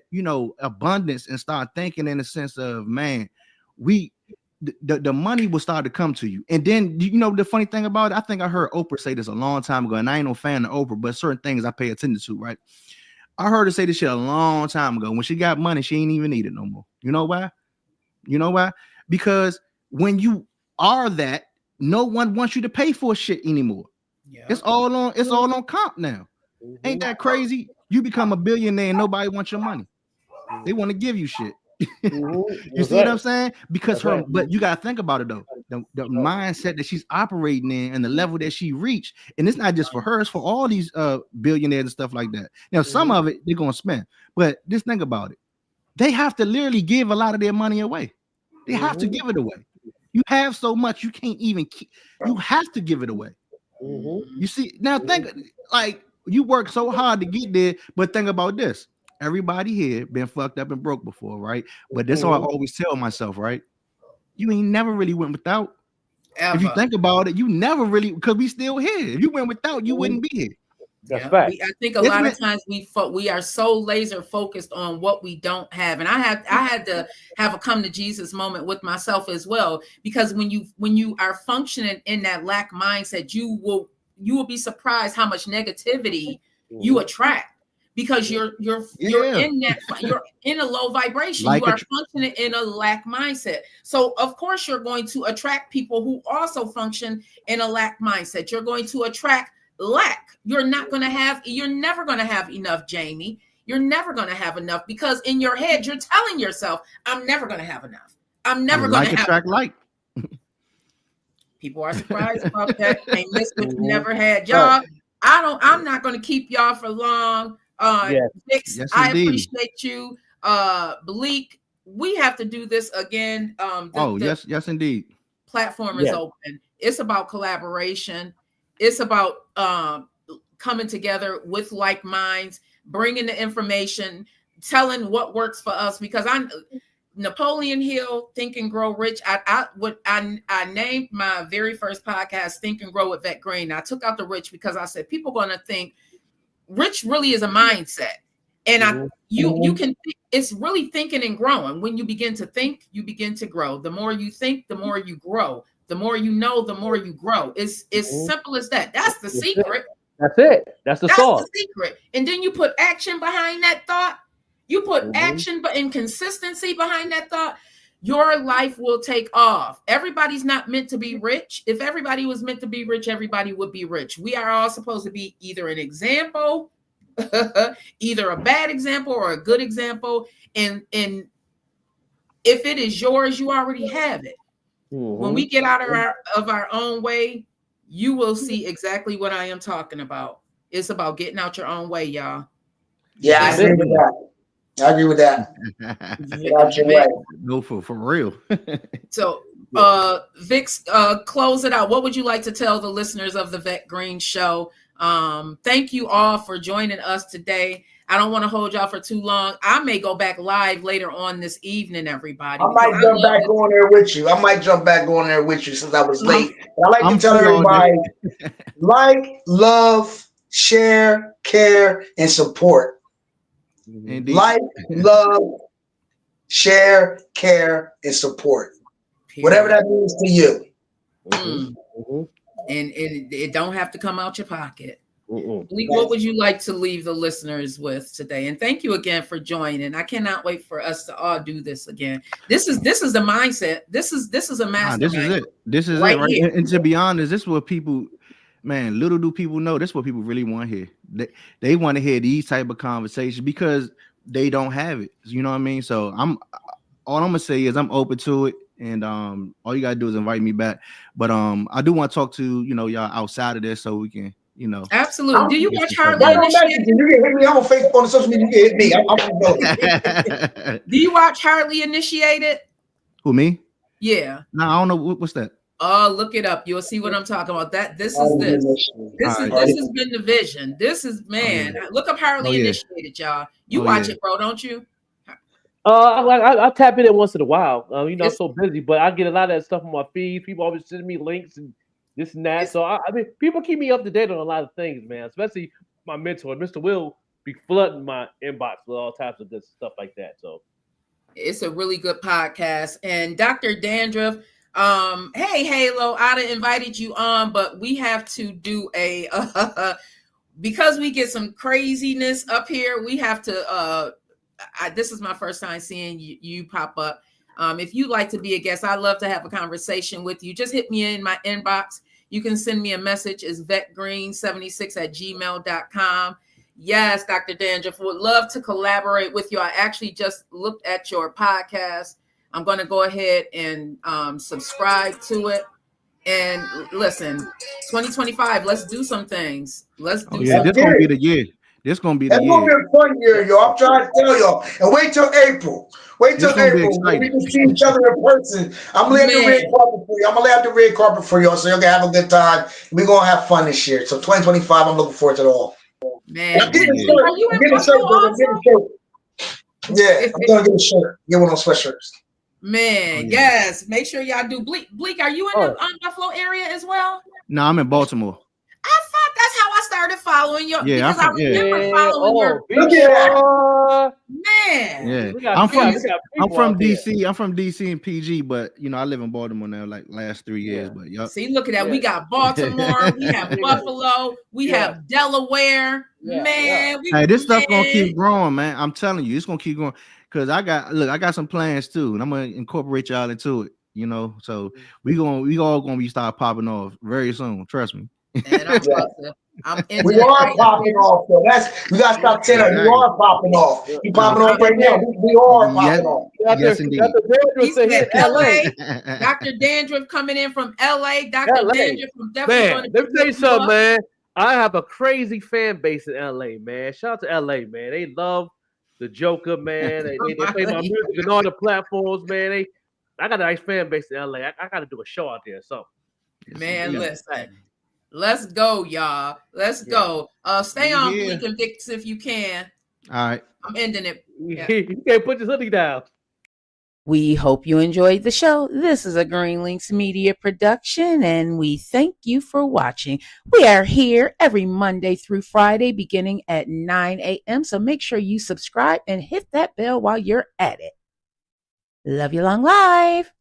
abundance, and start thinking in the sense of, man, the money will start to come to you. And then, the funny thing about it, I think I heard Oprah say this a long time ago, and I ain't no fan of Oprah, but certain things I pay attention to, right? I heard her say this shit a long time ago. When she got money, she ain't even need it no more. You know why? Because when you are that, no one wants you to pay for shit anymore. Yeah. It's all on comp now. Ain't that crazy? You become a billionaire and nobody wants your money. They want to give you shit. You see what I'm saying? Because but you gotta think about it though. The mindset that she's operating in and the level that she reached, and it's not just for her, it's for all these billionaires and stuff like that. Now, some of it they're gonna spend, but just think about it. They have to literally give a lot of their money away. They have to give it away. You have so much you can't even keep. You have to give it away. You see, now think like you work so hard to get there, but think about this. Everybody here been fucked up and broke before, right? But that's what I always tell myself, right? You ain't never really went without. Ever. If you think about it, you never really, because we still here. If you went without, you wouldn't be here. That's fact. I think a lot of times we are so laser focused on what we don't have, and I had to have a come to Jesus moment with myself as well, because when you are functioning in that lack mindset, you will be surprised how much negativity you attract, because you're in that, you're in a low vibration, like you are functioning in a lack mindset. So of course you're going to attract people who also function in a lack mindset. You're going to attract lack. You're never going to have enough, Jamie. You're never going to have enough, because in your head you're telling yourself, I'm never going to have enough. I'm never going to have attract like. People are surprised about that. They miss what you never had. Y'all, I'm not going to keep y'all for long. Vix, yes, I appreciate you. Bleak, we have to do this again. Yes, indeed. Platform is open. It's about collaboration. It's about coming together with like minds, bringing the information, telling what works for us. Because I'm Napoleon Hill, Think and Grow Rich. I named my very first podcast Think and Grow with Vet Green. I took out the rich because I said people are going to think rich really is a mindset, and you can. It's really thinking and growing. When you begin to think, you begin to grow. The more you think, the more you grow. The more you know, the more you grow. It's simple as that. That's the secret. That's it. That's the sauce. That's the secret. And then you put action behind that thought. You put action and consistency behind that thought. Your life will take off. Everybody's not meant to be rich. If everybody was meant to be rich, everybody would be rich. We are all supposed to be either an example, either a bad example or a good example. And if it is yours, you already have it. When we get out of our own way, you will see exactly what I am talking about. It's about getting out your own way, y'all. Yeah, I agree with that. I agree with that. No, for real. So, Vix, close it out. What would you like to tell the listeners of the Vet Green Show? Thank you all for joining us today. I don't want to hold y'all for too long. I may go back live later on this evening, everybody. I might jump back on there with you. Since I was late. I like to tell everybody, like, love, share, care, and support. Indeed. Like, love, share, care, and support. Whatever that means to you. And it don't have to come out your pocket. What would you like to leave the listeners with today? And thank you again for joining. I cannot wait for us to all do this again. This is the mindset. This is a master. This is it. This is right it, right? And to be honest, this is what people, man, little do people know, this is what people really want to hear. They want to hear these type of conversations because they don't have it. You know what I mean? So all I'm gonna say is I'm open to it. And all you gotta do is invite me back. But I do want to talk to y'all outside of this so we can absolutely. Do you watch Hartley Initiated? You can hit me. I'm on Facebook on social media. You can hit me. Do you watch Hartley Initiated? Who, me? Yeah. No, I don't know what's that. Oh, look it up. You'll see what I'm talking about. This has been the vision. This is Look up Hartley Initiated, y'all. You watch it, bro, don't you? I tap in it once in a while. I'm so busy, but I get a lot of that stuff on my feed. People always send me links and this and that. So I mean, people keep me up to date on a lot of things, man. Especially my mentor, Mr. Will, be flooding my inbox with all types of good stuff like that. So it's a really good podcast. And Dr. Dandruff, hey Halo, I'd have invited you on, but we have to do a because we get some craziness up here. We have to. This is my first time seeing you pop up. If you'd like to be a guest, I'd love to have a conversation with you. Just hit me in my inbox. You can send me a message. It's vetgreen76@gmail.com. Yes, Dr. Dandruff, would love to collaborate with you. I actually just looked at your podcast. I'm going to go ahead and subscribe to it. And listen, 2025, let's do some things. Let's do Yeah, something. this gonna be the year. This gonna be the It's gonna be year. a fun year, y'all. I'm trying to tell y'all. And wait till April. Wait till It's gonna be April when we exciting. can see each other in person. I'm laying the red carpet for you. I'm gonna lay out the red carpet for y'all, so y'all can have a good time. We're gonna have fun this year. So 2025, I'm looking forward to it all. Man, I'm getting a are shirt. you I'm in getting a shirt, Buffalo brother. I'm also? getting a shirt. Yeah, I'm gonna get a shirt. Get one of those sweatshirts. Man, Oh, yeah. yes. Make sure y'all do. Bleak, are you in the Buffalo area as well? No, I'm in Baltimore. I thought that's how I started following you. Yeah, Because I remember following your Look at that. man. Yeah, We got I'm from people out there. DC. I'm from DC and PG, but you know I live in Baltimore now, like last 3 years. Yeah. But yup. See, look at that. Yeah. We got Baltimore, we have Yeah. Buffalo, we Yeah. have Delaware. Yeah. Man, Hey, this stuff gonna keep growing, man. I'm telling you, it's gonna keep growing. Cause I got some plans too, and I'm gonna incorporate y'all into it. You know, so we all gonna be start popping off very soon. Trust me. And I'm We are popping off though. We gotta stop saying that. We are popping off. You popping off right now. We are popping off. Yes, indeed. He said LA. Dr. Dandruff coming in from LA. Dr. Dandruff from definitely Man, let me tell you something, man. I have a crazy fan base in LA, man. Shout out to LA, man. They love the Joker, man. They play my music on all the platforms, man. I got a nice fan base in LA. I got to do a show out there or something. Man, listen. Let's go, y'all. Let's go. Stay on Bleak and Vix if you can. All right. I'm ending it. Yeah. You can't put this hoodie down. We hope you enjoyed the show. This is a Green Links Media production, and we thank you for watching. We are here every Monday through Friday, beginning at 9 a.m. So make sure you subscribe and hit that bell while you're at it. Love you long life.